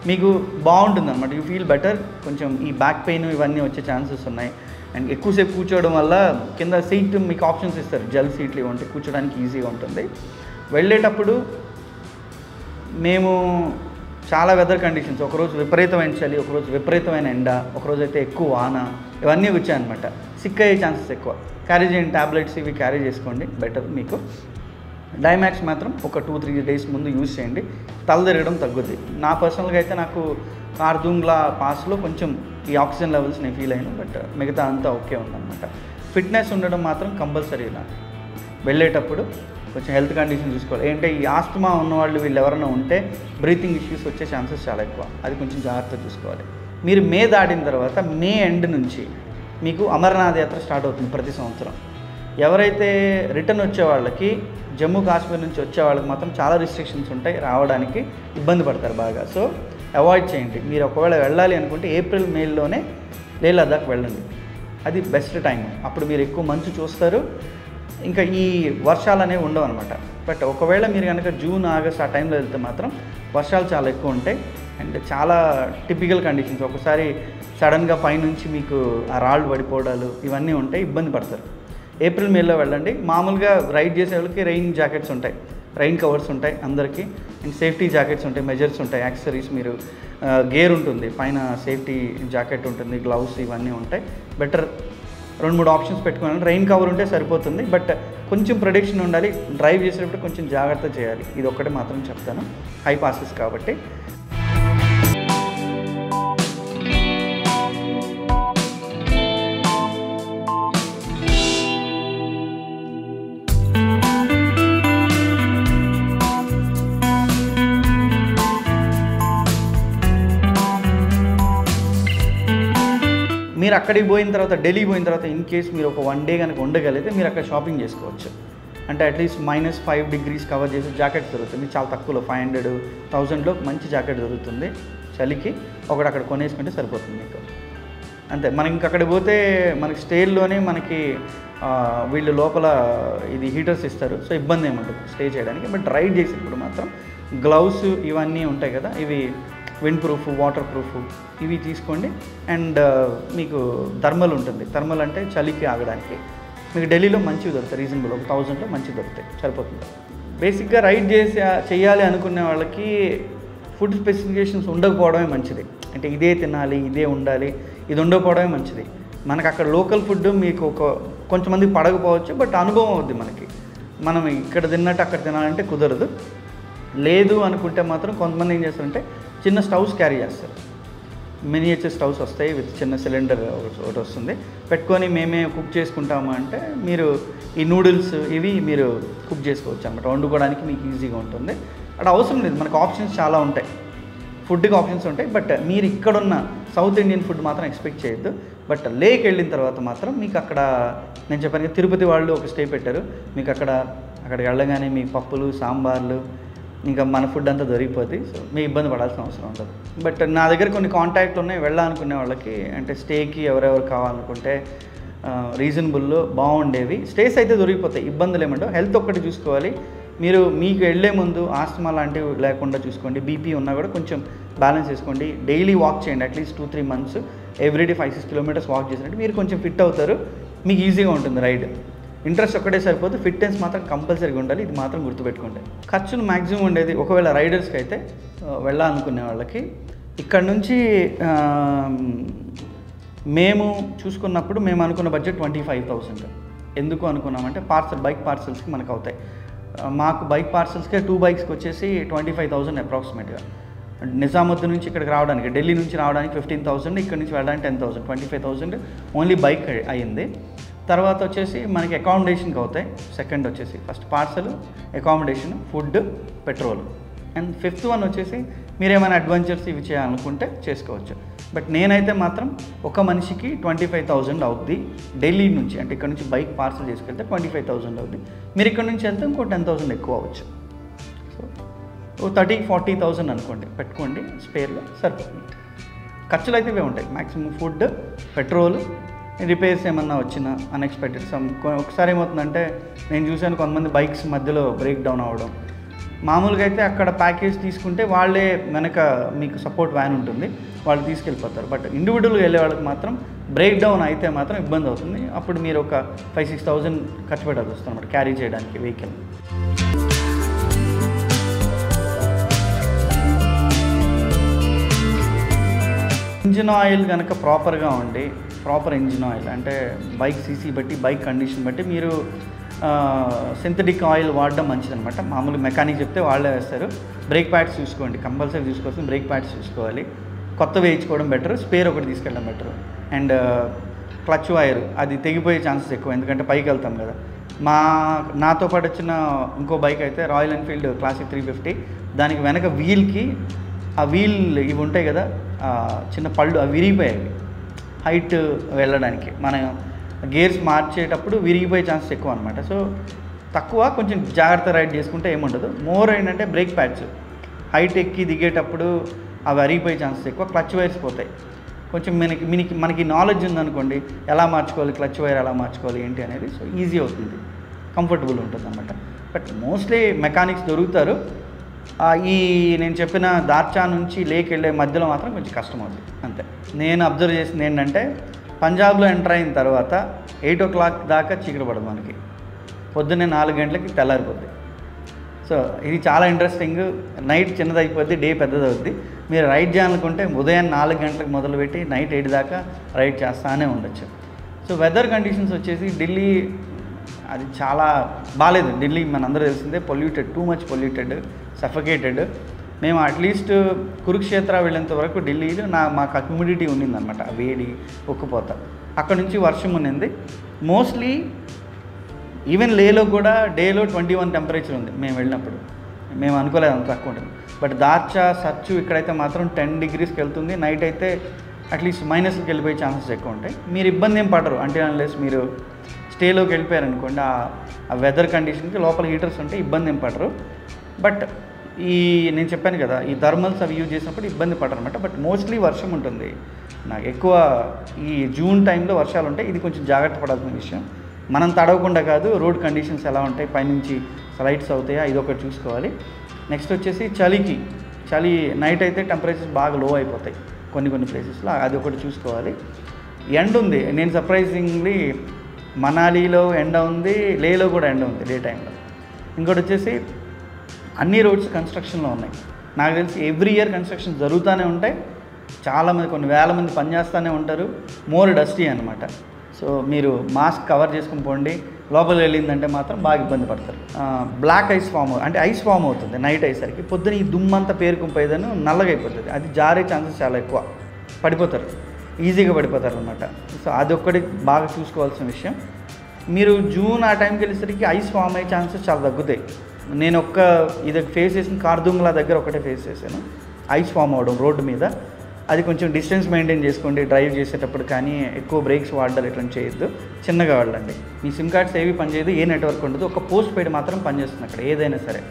మీకు బాగుంటుంది అనమాట, యూ ఫీల్ బెటర్. కొంచెం ఈ బ్యాక్ పెయిన్ ఇవన్నీ వచ్చే ఛాన్సెస్ ఉన్నాయి. అండ్ ఎక్కువసేపు కూర్చోవడం వల్ల కింద సీట్ మీకు ఆప్షన్స్ ఇస్తారు, జెల్ సీట్లు ఇవ్వండి, కూర్చోడానికి ఈజీగా ఉంటుంది. వెళ్ళేటప్పుడు మేము చాలా వెదర్ కండిషన్స్, ఒకరోజు విపరీతమైన చలి, ఒకరోజు విపరీతమైన ఎండ, ఒకరోజు అయితే ఎక్కువ వాన, ఇవన్నీ వచ్చాయన్నమాట. సిక్ అయ్యే ఛాన్సెస్ ఎక్కువ. క్యారీ చేయండి, ట్యాబ్లెట్స్ ఇవి క్యారీ చేసుకోండి, బెటర్ మీకు. డైమాక్స్ మాత్రం ఒక 2-3 days ముందు యూజ్ చేయండి, తల తిరగడం తగ్గుద్ది. నా పర్సనల్గా అయితే నాకు కార్దుంగ్లా పాస్లో కొంచెం ఈ ఆక్సిజన్ లెవెల్స్ నేను ఫీల్ అయ్యాను, బట్ మిగతా అంతా ఓకే ఉందన్నమాట. ఫిట్నెస్ ఉండడం మాత్రం కంపల్సరీ. ఇలా వెళ్ళేటప్పుడు కొంచెం హెల్త్ కండిషన్ చూసుకోవాలి. ఏంటంటే ఈ ఆస్తమా ఉన్నవాళ్ళు వీళ్ళు ఎవరైనా ఉంటే బ్రీతింగ్ ఇష్యూస్ వచ్చే ఛాన్సెస్ చాలా ఎక్కువ, అది కొంచెం జాగ్రత్తగా చూసుకోవాలి. మీరు మే దాటిన తర్వాత మే ఎండ్ నుంచి మీకు అమర్నాథ్ యాత్ర స్టార్ట్ అవుతుంది ప్రతి సంవత్సరం. ఎవరైతే రిటర్న్ వచ్చే వాళ్ళకి, జమ్మూ కాశ్మీర్ నుంచి వచ్చే వాళ్ళకి మాత్రం చాలా రిస్ట్రిక్షన్స్ ఉంటాయి, రావడానికి ఇబ్బంది పడతారు బాగా. సో అవాయిడ్ చేయండి. మీరు ఒకవేళ వెళ్ళాలి అనుకుంటే ఏప్రిల్ మేలోనే లేహ్ లదాఖ్ వెళ్ళండి, అది బెస్ట్ టైం. అప్పుడు మీరు ఎక్కువ మంచు చూస్తారు, ఇంకా ఈ వర్షాలు అనేవి ఉండవు అనమాట. బట్ ఒకవేళ మీరు కనుక జూన్, ఆగస్ట్ ఆ టైంలో వెళ్తే మాత్రం వర్షాలు చాలా ఎక్కువ ఉంటాయి. అండ్ చాలా టిపికల్ కండిషన్స్, ఒకసారి సడన్గా పైనుంచి మీకు ఆ రాళ్ళు పడిపోవడాలు ఇవన్నీ ఉంటాయి, ఇబ్బంది పడతారు. ఏప్రిల్ మేలో వెళ్ళండి. మామూలుగా రైడ్ చేసే వాళ్ళకి రెయిన్ జాకెట్స్ ఉంటాయి, రెయిన్ కవర్స్ ఉంటాయి అందరికీ, అండ్ సేఫ్టీ జాకెట్స్ ఉంటాయి, మెజర్స్ ఉంటాయి, యాక్సెసరీస్, మీరు గేర్ ఉంటుంది, పైన సేఫ్టీ జాకెట్ ఉంటుంది, గ్లౌస్ ఇవన్నీ ఉంటాయి. బెటర్ 2-3 ఆప్షన్స్ పెట్టుకోవాలి. రెయిన్ కవర్ ఉంటే సరిపోతుంది, బట్ కొంచెం ప్రొటెక్షన్ ఉండాలి. డ్రైవ్ చేసేటప్పుడు కొంచెం జాగ్రత్త చేయాలి, ఇది ఒక్కటి మాత్రం చెప్తాను, హై పాసెస్ కాబట్టి. మీరు అక్కడికి పోయిన తర్వాత, ఢిల్లీ పోయిన తర్వాత ఇన్ కేస్ మీరు ఒక 1 day కనుక ఉండగలిగితే మీరు అక్కడ షాపింగ్ చేసుకోవచ్చు. అంటే అట్లీస్ట్ -5 degrees కవర్ చేసి జాకెట్ దొరుకుతుంది చాలా తక్కువలో, 500-1000లో మంచి జాకెట్ దొరుకుతుంది చలికి. ఒకటి అక్కడ కొనేసుకుంటే సరిపోతుంది మీకు, అంతే. మనకి ఇంక అక్కడికి పోతే మనకి స్టేల్లోనే మనకి వీళ్ళు లోపల ఇది హీటర్స్ ఇస్తారు, సో ఇబ్బంది ఏముంటుంది స్టే చేయడానికి. బట్ రైడ్ చేసేటప్పుడు మాత్రం గ్లౌస్ ఇవన్నీ ఉంటాయి కదా, ఇవి విండ్ ప్రూఫ్, వాటర్ ప్రూఫ్ ఇవి తీసుకోండి. అండ్ మీకు థర్మల్ ఉంటుంది, థర్మల్ అంటే చలికి ఆగడానికి. మీకు ఢిల్లీలో మంచివి దొరుకుతాయి, రీజనబుల్, ఒక 1000లో మంచివి దొరుకుతాయి, సరిపోతుంది. బేసిక్గా రైడ్ చేయాలి అనుకునే వాళ్ళకి ఫుడ్ స్పెసిఫికేషన్స్ ఉండకపోవడమే మంచిది. అంటే ఇదే తినాలి, ఇదే ఉండాలి, ఇది ఉండకపోవడమే మంచిది. మనకు అక్కడ లోకల్ ఫుడ్ మీకు కొంచెంమందికి పడకపోవచ్చు, బట్ అనుభవం అవుద్ది మనకి. మనం ఇక్కడ తిన్నట్టు అక్కడ తినాలంటే కుదరదు. లేదు అనుకుంటే మాత్రం కొంతమంది ఏం చేస్తారంటే చిన్న స్టవ్స్ క్యారీ చేస్తారు. మినియేచర్ స్టవ్స్ వస్తాయి విత్ చిన్న సిలిండర్ ఒకటి వస్తుంది, పెట్టుకొని మేమే కుక్ చేసుకుంటాము అంటే మీరు ఈ నూడిల్స్ ఇవి మీరు కుక్ చేసుకోవచ్చు అనమాట. వండుకోవడానికి మీకు ఈజీగా ఉంటుంది. అక్కడ అవసరం లేదు, మనకు ఆప్షన్స్ చాలా ఉంటాయి, ఫుడ్కి ఆప్షన్స్ ఉంటాయి. బట్ మీరు ఇక్కడున్న సౌత్ ఇండియన్ ఫుడ్ మాత్రం ఎక్స్పెక్ట్ చేయొద్దు. బట్ లేక్ వెళ్ళిన తర్వాత మాత్రం మీకు అక్కడ నేను చెప్పాను తిరుపతి వాళ్ళు ఒక స్టే పెట్టారు, మీకు అక్కడికి వెళ్ళగానే మీ పప్పులు సాంబార్లు ఇంకా మన ఫుడ్ అంతా దొరికిపోద్ది. సో మీ ఇబ్బంది పడాల్సిన అవసరం ఉండదు. బట్ నా దగ్గర కొన్ని కాంటాక్ట్లు ఉన్నాయి వెళ్ళాలనుకునే వాళ్ళకి, అంటే స్టేకి ఎవరెవరు కావాలనుకుంటే రీజనబుల్లో బాగుండేవి స్టేస్ అయితే దొరికిపోతాయి, ఇబ్బందులు ఏమంటావు. హెల్త్ ఒక్కటి చూసుకోవాలి మీరు, మీకు వెళ్ళే ముందు ఆస్తమా లాంటివి లేకుండా చూసుకోండి. బీపీ ఉన్నా కూడా కొంచెం బ్యాలెన్స్ చేసుకోండి. డైలీ వాక్ చేయండి, at least 2-3 months everyday 5-6 kilometers walk చేసినట్టు మీరు కొంచెం ఫిట్ అవుతారు, మీకు ఈజీగా ఉంటుంది రైడ్. ఇంట్రెస్ట్ ఒక్కటే సరిపోదు, ఫిట్నెస్ మాత్రం కంపల్సరీగా ఉండాలి, ఇది మాత్రం గుర్తుపెట్టుకోండి. ఖర్చులు మ్యాక్సిమం ఉండేది ఒకవేళ రైడర్స్కి అయితే వెళ్ళాలనుకునే వాళ్ళకి ఇక్కడ నుంచి మేము చూసుకున్నప్పుడు మేము అనుకున్న బడ్జెట్ 25,000. ఎందుకు అనుకున్నామంటే బైక్ పార్సల్స్కి మనకు అవుతాయి. మాకు బైక్ పార్సల్స్కే 2 bikesకి వచ్చేసి 25,000 అప్రాక్సిమేట్గా. నిజాముద్దీన్ నుంచి ఇక్కడికి రావడానికి, ఢిల్లీ నుంచి రావడానికి 15,000, ఇక్కడ నుంచి వెళ్ళడానికి 10,000, 25,000 ఓన్లీ బైక్ అయ్యింది. తర్వాత వచ్చేసి మనకి అకామిడేషన్కి అవుతాయి. సెకండ్ వచ్చేసి first parcel, accommodation, food, petrol. And 5th one వచ్చేసి మీరు ఏమైనా అడ్వెంచర్స్ ఇవి చేయాలనుకుంటే చేసుకోవచ్చు. బట్ నేనైతే మాత్రం ఒక మనిషికి 25,000 అవుద్ది ఢిల్లీ నుంచి, అంటే ఇక్కడ నుంచి బైక్ పార్సల్ చేసుకెళ్తే 25,000 అవుద్ది. మీరు ఇక్కడ నుంచి వెళ్తే ఇంకో 10,000 ఎక్కువ అవ్వచ్చు. సో 30,000-40,000 అనుకోండి, పెట్టుకోండి స్పేర్లో సరిపోతుంది. ఖర్చులు అయితే ఇవే ఉంటాయి మ్యాక్సిమం, ఫుడ్, పెట్రోల్, రిపేర్స్ ఏమన్నా వచ్చినా అన్ఎక్స్పెక్టెడ్ ఒకసారి ఏమవుతుందంటే నేను చూశాను కొంతమంది బైక్స్ మధ్యలో బ్రేక్ డౌన్ అవ్వడం. మామూలుగా అయితే అక్కడ ప్యాకేజ్ తీసుకుంటే వాళ్ళే వెనక మీకు సపోర్ట్ వ్యాన్ ఉంటుంది, వాళ్ళు తీసుకెళ్ళిపోతారు. బట్ ఇండివిజువల్గా వెళ్ళే వాళ్ళకి మాత్రం బ్రేక్ డౌన్ అయితే మాత్రం ఇబ్బంది అవుతుంది. అప్పుడు మీరు ఒక 5-6,000 ఖర్చు పెట్టాల్సి వస్తుంది అన్నమాట క్యారీ చేయడానికి వెహికల్. ఇంజిన్ ఆయిల్ కనుక ప్రాపర్గా ఉండి, ప్రాపర్ ఇంజిన్ ఆయిల్ అంటే బైక్ సీసీ బట్టి, బైక్ కండిషన్ బట్టి మీరు సింథటిక్ ఆయిల్ వాడడం మంచిదన్నమాట. మామూలు మెకానిక్ చెప్తే వాళ్ళే వేస్తారు. బ్రేక్ ప్యాడ్స్ చూసుకోండి, కంపల్సరీ చూసుకోవాల్సింది బ్రేక్ ప్యాడ్స్ చూసుకోవాలి. కొత్త వేయించుకోవడం బెటర్, స్పేర్ ఒకటి తీసుకెళ్ళడం బెటర్. అండ్ క్లచ్ వైర్ అది తెగిపోయే ఛాన్సెస్ ఎక్కువ, ఎందుకంటే పైకి వెళ్తాం కదా. నాతో పాటు వచ్చిన ఇంకో బైక్ అయితే రాయల్ ఎన్ఫీల్డ్ క్లాసిక్ 350, దానికి వెనక వీల్కి ఆ వీల్ ఇవి ఉంటాయి కదా చిన్న పళ్ళు, అవి విరిగిపోయాయి హైట్ వెళ్ళడానికి. మన గేర్స్ మార్చేటప్పుడు విరిగిపోయే ఛాన్సెస్ ఎక్కువ అనమాట. సో తక్కువ, కొంచెం జాగ్రత్త రైడ్ చేసుకుంటే ఏముండదు. మోర్ ఏంటంటే బ్రేక్ ప్యాడ్స్ హైట్ ఎక్కి దిగేటప్పుడు అవి అరిగిపోయే ఛాన్సెస్ ఎక్కువ, క్లచ్ వైర్స్ పోతాయి. కొంచెం మనకి నాలెడ్జ్ ఉందనుకోండి ఎలా మార్చుకోవాలి, క్లచ్ వైర్ ఎలా మార్చుకోవాలి ఏంటి అనేది, సో ఈజీ అవుతుంది, కంఫర్టబుల్ ఉంటుంది అన్నమాట. బట్ మోస్ట్లీ మెకానిక్స్ దొరుకుతారు. ఈ నేను చెప్పిన దార్చా నుంచి లేక్ వెళ్ళే మధ్యలో మాత్రం కొంచెం కష్టం అవుతుంది అంతే. నేను అబ్జర్వ్ చేసింది ఏంటంటే పంజాబ్లో ఎంటర్ అయిన తర్వాత 8 o'clock దాకా చీకటి పడదు మనకి, పొద్దున్నే 4 గంటలకి తెల్లారిపోద్ది. సో ఇది చాలా ఇంట్రెస్టింగ్. నైట్ చిన్నదైపోద్ది, డే పెద్దదవుద్ది. మీరు రైడ్ చేయాలనుకుంటే ఉదయం 4 గంటలకు మొదలుపెట్టి నైట్ 8 దాకా రైడ్ చేస్తూనే ఉండొచ్చు. సో వెదర్ కండిషన్స్ వచ్చేసి ఢిల్లీ అది చాలా బాగాలేదు. ఢిల్లీ మనందరూ తెలిసిందే, polluted, too much polluted, suffocated. మేము అట్లీస్ట్ కురుక్షేత్ర వెళ్ళేంత వరకు ఢిల్లీలో మాకు హ్యూమిడిటీ ఉన్నిందనమాట, వేడి ఉక్కపోత. అక్కడ నుంచి వర్షం ఉన్నింది. మోస్ట్లీ ఈవెన్ లేలో కూడా డేలో 21 టెంపరేచర్ ఉంది మేము వెళ్ళినప్పుడు. మేము అనుకోలేదు అంత తక్కువ ఉంటుంది. బట్ దార్చా సచ్చు ఇక్కడైతే మాత్రం 10 degreesకి వెళ్తుంది. నైట్ అయితే అట్లీస్ట్ మైనస్కి వెళ్ళిపోయే ఛాన్సెస్ ఎక్కువ ఉంటాయి. మీరు ఇబ్బంది ఏం పడరు అంటే అన్లెస్ మీరు స్టేలోకి వెళ్ళిపోయారనుకోండి, ఆ వెదర్ కండిషన్కి లోపల హీటర్స్ ఉంటే ఇబ్బంది ఏం పడరు. బట్ నేను చెప్పాను కదా, ఈ థర్మల్స్ అవి యూజ్ చేసినప్పుడు ఇబ్బంది పడరు అనమాట. బట్ మోస్ట్లీ వర్షం ఉంటుంది. నాకు ఎక్కువ ఈ జూన్ టైంలో వర్షాలు ఉంటాయి. ఇది కొంచెం జాగ్రత్త పడాల్సిన విషయం. మనం తడవకుండా కాదు, రోడ్ కండిషన్స్ ఎలా ఉంటాయి, పైనుంచి స్లైడ్స్ అవుతాయా, ఇది ఒకటి చూసుకోవాలి. నెక్స్ట్ వచ్చేసి చలి నైట్ అయితే టెంపరేచర్స్ బాగా లో అయిపోతాయి కొన్ని ప్లేసెస్లో, అది ఒకటి చూసుకోవాలి. ఎండ ఉంది. నేను సర్ప్రైజింగ్లీ మనాలిలో ఎండ ఉంది, లేలో కూడా ఎండ ఉంది డే టైంలో. ఇంకోటి వచ్చేసి అన్ని రోడ్స్ కన్స్ట్రక్షన్లో ఉన్నాయి. నాకు తెలిసి ఎవ్రీ ఇయర్ కన్స్ట్రక్షన్ జరుగుతూనే ఉంటాయి. చాలామంది, కొన్ని వేల మంది పనిచేస్తూనే ఉంటారు. మోర్ డస్టీ అనమాట. సో మీరు మాస్క్ కవర్ చేసుకుని పోండి. లోపల వెళ్ళిందంటే మాత్రం బాగా ఇబ్బంది పడతారు. బ్లాక్ ఐస్ ఫామ్ అంటే ఐస్ ఫామ్ అవుతుంది నైట్ అయ్యేసరికి. పొద్దున ఈ దుమ్మంతా పేరుకుపోయేదని నల్లగా అయిపోతుంది. అది జారే ఛాన్సెస్ చాలా ఎక్కువ, పడిపోతారు, ఈజీగా పడిపోతారు అన్నమాట. సో అదొక్కటి బాగా చూసుకోవాల్సిన విషయం. మీరు జూన్ ఆ టైంకి వెళ్ళేసరికి ఐస్ ఫామ్ అయ్యే ఛాన్సెస్ చాలా తగ్గుతాయి. నేను ఇది ఫేస్ చేసిన కార్దుంగ్లా దగ్గర ఒకటే ఫేస్ చేశాను, ఐస్ ఫామ్ అవ్వడం రోడ్డు మీద. అది కొంచెం డిస్టెన్స్ మెయింటైన్ చేసుకోండి డ్రైవ్ చేసేటప్పుడు, కానీ ఎక్కువ బ్రేక్స్ వాడాలి ఇట్లా చేయొద్దు, చిన్నగా వెళ్ళండి. మీ సిమ్ కార్డ్స్ ఏవి పనిచేయదు, ఏ నెట్వర్క్ ఉండదు, ఒక పోస్ట్ పెయిడ్ మాత్రం పనిచేస్తుంది అక్కడ ఏదైనా సరే.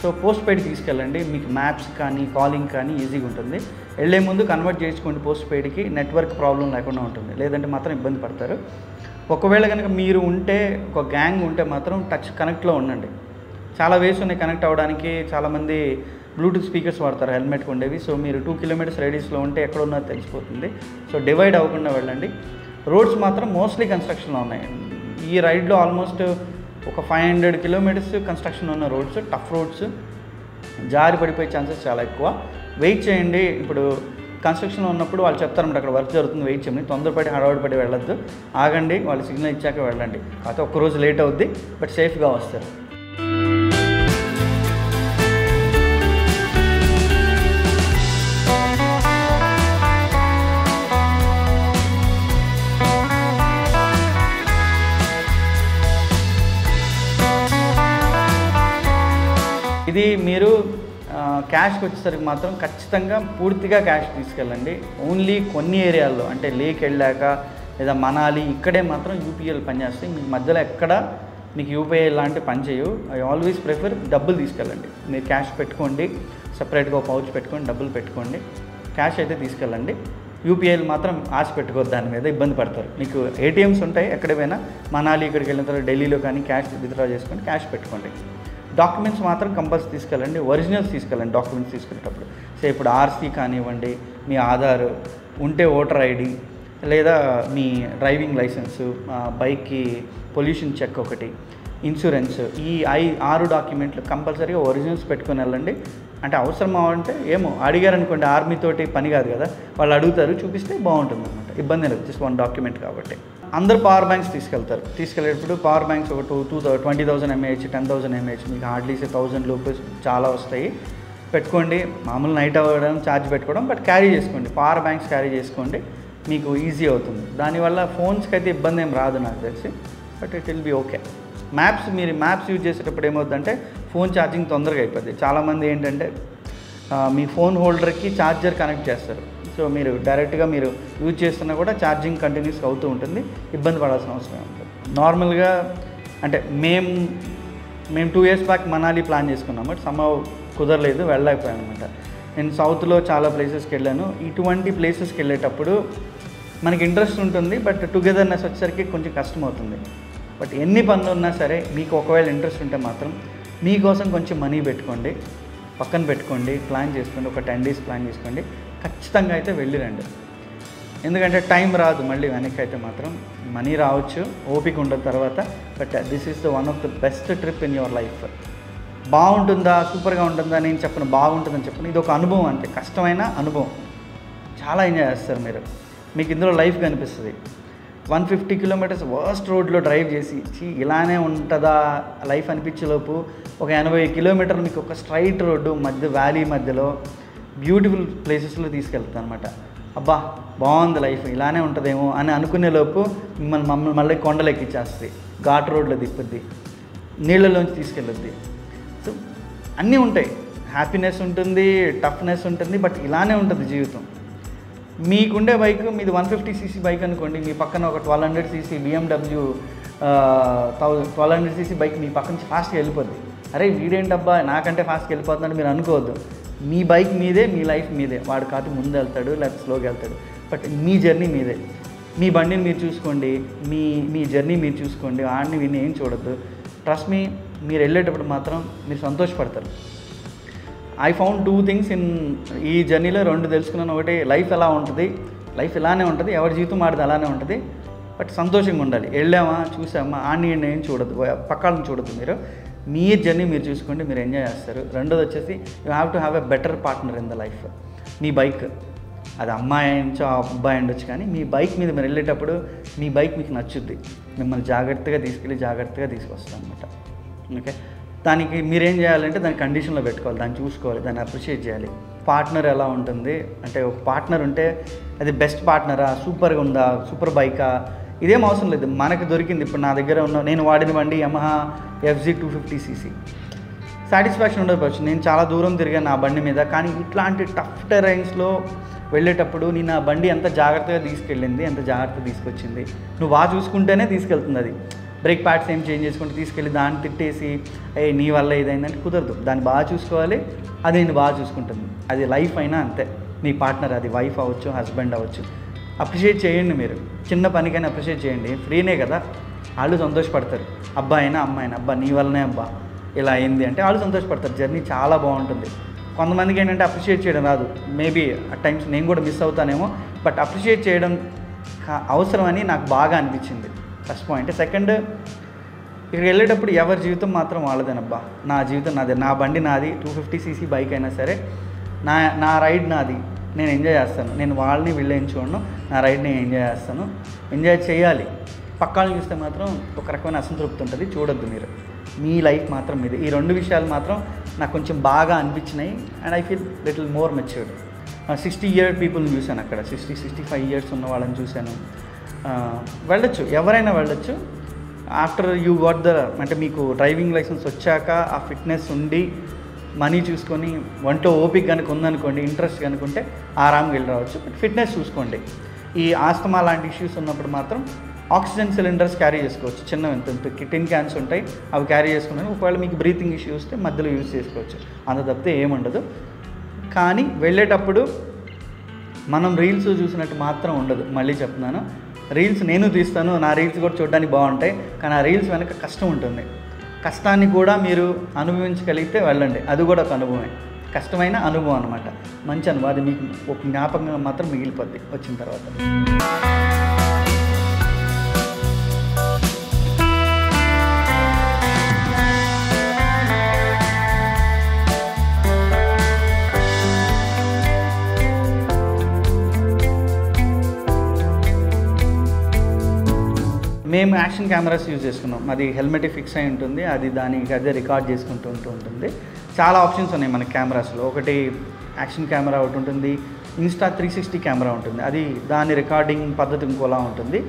సో పోస్ట్ పెయిడ్ తీసుకెళ్ళండి, మీకు మ్యాప్స్ కానీ కాలింగ్ కానీ ఈజీగా ఉంటుంది. వెళ్ళే ముందు కన్వర్ట్ చేసుకోండి పోస్ట్ పెయిడ్కి, నెట్వర్క్ ప్రాబ్లం లేకుండా ఉంటుంది, లేదంటే మాత్రం ఇబ్బంది పడతారు. ఒకవేళ కనుక మీరు ఉంటే, ఒక గ్యాంగ్ ఉంటే మాత్రం టచ్ కనెక్ట్లో ఉండండి. చాలా వేస్ ఉన్నాయి కనెక్ట్ అవ్వడానికి. చాలామంది బ్లూటూత్ స్పీకర్స్ వాడతారు హెల్మెట్కి ఉండేవి. సో మీరు 2 కిలోమీటర్స్ రేడియస్లో ఉంటే ఎక్కడ ఉన్నది తెలిసిపోతుంది. సో డివైడ్ అవ్వకుండా వెళ్ళండి. రోడ్స్ మాత్రం మోస్ట్లీ కన్స్ట్రక్షన్లో ఉన్నాయి. ఈ రైడ్లో ఆల్మోస్ట్ ఒక 500 కిలోమీటర్స్ కన్స్ట్రక్షన్ ఉన్న రోడ్స్, టఫ్ రోడ్స్, జారి పడిపోయే ఛాన్సెస్ చాలా ఎక్కువ. వెయిట్ చేయండి. ఇప్పుడు కన్స్ట్రక్షన్లో ఉన్నప్పుడు వాళ్ళు చెప్తారన్నమాట అక్కడ వర్క్ జరుగుతుంది, వెయిట్ చేయండి, తొందరపడి హడావుడిపడి వెళ్ళొద్దు, ఆగండి, వాళ్ళు సిగ్నల్ ఇచ్చాక వెళ్ళండి. కాకపోతే ఒక్కరోజు లేట్ అవుద్ది, బట్ సేఫ్గా వస్తారు. ఇది మీరు క్యాష్కి వచ్చేసరికి మాత్రం ఖచ్చితంగా పూర్తిగా క్యాష్ తీసుకెళ్ళండి. ఓన్లీ కొన్ని ఏరియాల్లో అంటే లేక్ వెళ్ళాక లేదా మనాలి ఇక్కడే మాత్రం యూపీఐలు పనిచేస్తాయి. మీకు మధ్యలో ఎక్కడ మీకు యూపీఐ లాంటి పని చేయవు. ఐ ఆల్వేస్ ప్రిఫర్ డబ్బులు తీసుకెళ్ళండి. మీరు క్యాష్ పెట్టుకోండి, సపరేట్గా ఒక పౌచ్ పెట్టుకోండి, డబ్బులు పెట్టుకోండి, క్యాష్ అయితే తీసుకెళ్ళండి. యూపీఐలు మాత్రం ఆశ పెట్టుకోవద్దు, దాని మీద ఇబ్బంది పడతారు. మీకు ఏటీఎమ్స్ ఉంటాయి ఎక్కడ పోయినా, మనాలి ఇక్కడికి వెళ్ళిన తర్వాత ఢిల్లీలో కానీ క్యాష్ విత్డ్రా చేసుకొని క్యాష్ పెట్టుకోండి. డాక్యుమెంట్స్ మాత్రం కంపల్సరీ తీసుకెళ్ళండి, ఒరిజినల్స్ తీసుకెళ్ళండి డాక్యుమెంట్స్ తీసుకెళ్ళేటప్పుడు. సో ఇప్పుడు ఆర్సీ కానివ్వండి, మీ ఆధార్ ఉంటే ఓటర్ ఐడి, లేదా మీ డ్రైవింగ్ లైసెన్సు, బైక్కి పొల్యూషన్ చెక్ ఒకటి, ఇన్సూరెన్స్, ఈ 6 డాక్యుమెంట్లు కంపల్సరీగా ఒరిజినల్స్ పెట్టుకొని వెళ్ళండి. అంటే అవసరమా అంటే ఏమో అడిగారు అనుకోండి, ఆర్మీతోటి పని కాదు కదా, వాళ్ళు అడుగుతారు, చూపిస్తే బాగుంటుంది అనమాట, ఇబ్బంది లేదు, జస్ట్ 1 డాక్యుమెంట్ కాబట్టి. అందరు పవర్ బ్యాంక్స్ తీసుకెళ్తారు. తీసుకెళ్ళేటప్పుడు పవర్ బ్యాంక్స్ ఒక 20,000 mAh, 10,000 mAh, మీకు హార్డ్లీ 1,000 లోపు చాలా వస్తాయి, పెట్టుకోండి. మామూలు నైట్ అవ్వడం ఛార్జ్ పెట్టుకోవడం, బట్ క్యారీ చేసుకోండి, పవర్ బ్యాంక్స్ క్యారీ చేసుకోండి, మీకు ఈజీ అవుతుంది. దానివల్ల ఫోన్స్కి అయితే ఇబ్బంది ఏం రాదు నాకు తెలిసి, but it will be okay. మీరు మ్యాప్స్ యూజ్ చేసేటప్పుడు ఏమవుతుందంటే ఫోన్ ఛార్జింగ్ తొందరగా అయిపోద్ది. చాలామంది ఏంటంటే మీ ఫోన్ హోల్డర్కి ఛార్జర్ కనెక్ట్ చేస్తారు. సో మీరు డైరెక్ట్గా మీరు యూజ్ చేస్తున్నా కూడా ఛార్జింగ్ కంటిన్యూస్గా అవుతూ ఉంటుంది, ఇబ్బంది పడాల్సిన అవసరం ఉంటుంది. నార్మల్గా అంటే మేము 2 years బ్యాక్ మనాలి ప్లాన్ చేసుకున్నాం, బట్ సమ్హౌ కుదరలేదు, వెళ్ళలేకపోయాను అనమాట. నేను సౌత్లో చాలా ప్లేసెస్కి వెళ్ళాను. ఇటువంటి ప్లేసెస్కి వెళ్ళేటప్పుడు మనకి ఇంట్రెస్ట్ ఉంటుంది, బట్ టుగెదర్నెస్ వచ్చేసరికి కొంచెం కష్టం అవుతుంది. బట్ ఎన్ని పనులు ఉన్నా సరే మీకు ఒకవేళ ఇంట్రెస్ట్ ఉంటే మాత్రం మీకోసం కొంచెం మనీ పెట్టుకోండి, పక్కన పెట్టుకోండి, ప్లాన్ చేసుకోండి, ఒక 10 days ప్లాన్ చేసుకోండి, ఖచ్చితంగా అయితే వెళ్ళిరండి. ఎందుకంటే టైం రాదు మళ్ళీ వెనక్కి, అయితే మాత్రం మనీ రావచ్చు, ఓపిక ఉండదు తర్వాత, but this is the one of the best trip in your life. బాగుంటుందా, సూపర్గా ఉంటుందా నేను చెప్పను, బాగుంటుందని చెప్పను, ఇది ఒక అనుభవం అంతే, కష్టమైన అనుభవం, చాలా ఎంజాయ్ చేస్తారు మీరు, మీకు ఇందులో లైఫ్ కనిపిస్తుంది. 150 kilometers వర్స్ట్ రోడ్లో డ్రైవ్ చేసి ఇలానే ఉంటుందా లైఫ్ అనిపించేలోపు ఒక 80 kilometers మీకు ఒక స్ట్రైట్ రోడ్డు వ్యాలీ మధ్యలో బ్యూటిఫుల్ ప్లేసెస్లో తీసుకెళ్తాను అనమాట. అబ్బా బాగుంది లైఫ్, ఇలానే ఉంటుందేమో అని అనుకునేలోపు మమ్మల్ని మళ్ళీ కొండలు ఎక్కించేస్తుంది, ఘాట్ రోడ్లో తిప్పుద్ది, నీళ్ళలోంచి తీసుకెళ్ళొద్ది. సో అన్నీ ఉంటాయి, హ్యాపీనెస్ ఉంటుంది, టఫ్నెస్ ఉంటుంది, బట్ ఇలానే ఉంటుంది జీవితం. మీకుండే బైక్ మీది 150cc బైక్ అనుకోండి, మీ పక్కన ఒక 1200cc BMW 1200cc బైక్ మీ పక్క నుంచి ఫాస్ట్గా వెళ్ళిపోద్ది. అరే వీడేంటబ్బా నాకంటే ఫాస్ట్గా వెళ్ళిపోతుందని మీరు అనుకోవద్దు. మీ బైక్ మీదే, మీ లైఫ్ మీదే, వాడు కాదు ముందు వెళ్తాడు లేకపోతే స్లోగా వెళ్తాడు, బట్ మీ జర్నీ మీదే. మీ బండిని మీరు చూసుకోండి, మీ జర్నీ మీరు చూసుకోండి, ఆడిని విని ఏం చూడొద్దు. ట్రస్ట్ మీ, మీరు వెళ్ళేటప్పుడు మాత్రం మీరు సంతోషపడతారు. ఐ ఫౌండ్ 2 things ఇన్ ఈ జర్నీలో, 2 తెలుసుకున్నాను. ఒకటి, లైఫ్ ఎలా ఉంటుంది, లైఫ్ ఇలానే ఉంటుంది, ఎవరి జీవితం మాడితే అలానే ఉంటుంది, బట్ సంతోషంగా ఉండాలి. వెళ్ళామా చూసామా ఆడిని ఏం చూడద్దు, పక్కన చూడద్దు. మీరు మీ జర్నీ మీరు చూసుకోండి, మీరు ఎంజాయ్ చేస్తారు. రెండోది వచ్చేసి you have to have a better partner in the life, me bike. అది అమ్మాయి అయ్యొచ్చు అబ్బాయి ఉండొచ్చు, కానీ మీ బైక్ మీద మీరు వెళ్ళేటప్పుడు మీ బైక్ మీకు నచ్చుద్ది, మిమ్మల్ని జాగ్రత్తగా తీసుకెళ్ళి జాగ్రత్తగా తీసుకొస్తాం అనమాట. ఓకే, దానికి మీరేం చేయాలంటే దాని కండిషన్లో పెట్టుకోవాలి, దాన్ని చూసుకోవాలి, దాన్ని అప్రిషియేట్ చేయాలి. పార్ట్నర్ ఎలా ఉంటుంది అంటే, ఒక పార్ట్నర్ ఉంటే అది బెస్ట్ పార్ట్నరా, సూపర్గా ఉందా, సూపర్ బైకా, ఇదేం అవసరం లేదు. మనకు దొరికింది. ఇప్పుడు నా దగ్గర ఉన్న నేను వాడిన బండి యమహా FZ 250cc. సాటిస్ఫాక్షన్ ఉండకపోవచ్చు, నేను చాలా దూరం తిరిగాను నా బండి మీద, కానీ ఇట్లాంటి టఫ్ టెరైన్స్లో వెళ్ళేటప్పుడు నేను ఆ బండి ఎంత జాగ్రత్తగా తీసుకెళ్ళింది, ఎంత జాగ్రత్తగా తీసుకొచ్చింది. నువ్వు బాగా చూసుకుంటేనే తీసుకెళ్తుంది అది. బ్రేక్ ప్యాడ్స్ ఏం చేంజ్ చేసుకుంటే తీసుకెళ్ళి దాన్ని తిట్టేసి నీ వల్ల ఇదైందంటే కుదరదు. దాన్ని బాగా చూసుకోవాలి, అది నేను బాగా చూసుకుంటుంది. అది లైఫ్ అయినా అంతే, మీ పార్ట్నర్, అది వైఫ్ అవ్వచ్చు, హస్బెండ్ అవ్వచ్చు. అప్రిషియేట్ చేయండి, మీరు చిన్న పనికైనా అప్రిషియేట్ చేయండి. ఫ్రీనే కదా, వాళ్ళు సంతోషపడతారు. అబ్బాయి అయినా అమ్మాయి అయినా, అబ్బా నీ వల్లనే అబ్బా ఇలా అయింది అంటే వాళ్ళు సంతోషపడతారు. జర్నీ చాలా బాగుంటుంది. కొంతమందికి ఏంటంటే అప్రిషియేట్ చేయడం రాదు. మేబీ అట్ టైమ్స్ నేను కూడా మిస్ అవుతానేమో, బట్ అప్రిషియేట్ చేయడం అవసరమని నాకు బాగా అనిపించింది. First point. సెకండ్, ఇక్కడికి వెళ్ళేటప్పుడు ఎవరి జీవితం మాత్రం వాళ్ళదేనబ్బా. నా జీవితం నాదే, నా బండి నాది, 250cc బైక్ అయినా సరే నా రైడ్ నాది, నేను ఎంజాయ్ చేస్తాను. నేను వాళ్ళని వీళ్ళని చూడను, నా రైడ్ నేను ఎంజాయ్ చేస్తాను. ఎంజాయ్ చేయాలి. పక్కాలను చూస్తే మాత్రం ఒక రకమైన అసంతృప్తి ఉంటుంది, చూడొద్దు మీరు. మీ లైఫ్ మాత్రం ఇది. ఈ రెండు విషయాలు మాత్రం నాకు కొంచెం బాగా అనిపించినాయి. And I feel little more matured. 60 year పీపుల్ని చూశాను అక్కడ, 60-65 years ఉన్న వాళ్ళని చూశాను. వెళ్ళొచ్చు, ఎవరైనా వెళ్ళొచ్చు. ఆఫ్టర్ యూ గాట్ అంటే మీకు డ్రైవింగ్ లైసెన్స్ వచ్చాక ఆ ఫిట్నెస్ ఉండి మనీ చూసుకొని వంట ఓపిక కనుక ఉందనుకోండి, ఇంట్రెస్ట్ కనుకుంటే ఆరాంగా వెళ్ళి రావచ్చు. బట్ ఫిట్నెస్ చూసుకోండి. ఈ ఆస్తమా లాంటి ఇష్యూస్ ఉన్నప్పుడు మాత్రం ఆక్సిజన్ సిలిండర్స్ క్యారీ చేసుకోవచ్చు. చిన్నవి ఎంత టిన్ క్యాన్స్ ఉంటాయి, అవి క్యారీ చేసుకున్నాను. ఒకవేళ మీకు బ్రీతింగ్ ఇష్యూ వస్తే మధ్యలో యూజ్ చేసుకోవచ్చు, అంత తప్పితే ఏముండదు. కానీ వెళ్ళేటప్పుడు మనం రీల్స్ చూసినట్టు మాత్రం ఉండదు. మళ్ళీ చెప్తున్నాను, రీల్స్ నేను తీస్తాను, నా రీల్స్ కూడా చూడడానికి బాగుంటాయి, కానీ ఆ రీల్స్ వెనక కష్టం ఉంటుంది. కష్టాన్ని కూడా మీరు అనుభవించగలిగితే వెళ్ళండి, అది కూడా ఒక అనుభవమే. కష్టమైన అనుభవం అనమాట, మంచి అనుభవం. అది మీకు ఒక జ్ఞాపకంగా మాత్రం మిగిలిపోద్ది వచ్చిన తర్వాత. మేము యాక్షన్ కెమెరాస్ యూజ్ చేసుకున్నాం. అది హెల్మెట్ ఫిక్స్ అయి ఉంటుంది, అది దానికి అదే రికార్డ్ చేసుకుంటూ ఉంటుంది. చాలా ఆప్షన్స్ ఉన్నాయి మన కెమెరాస్లో. ఒకటి యాక్షన్ కెమెరా ఒకటి ఉంటుంది, ఇన్స్టా 360 కెమెరా ఉంటుంది. అది దాని రికార్డింగ్ పద్ధతి ఇంకోలా ఉంటుంది.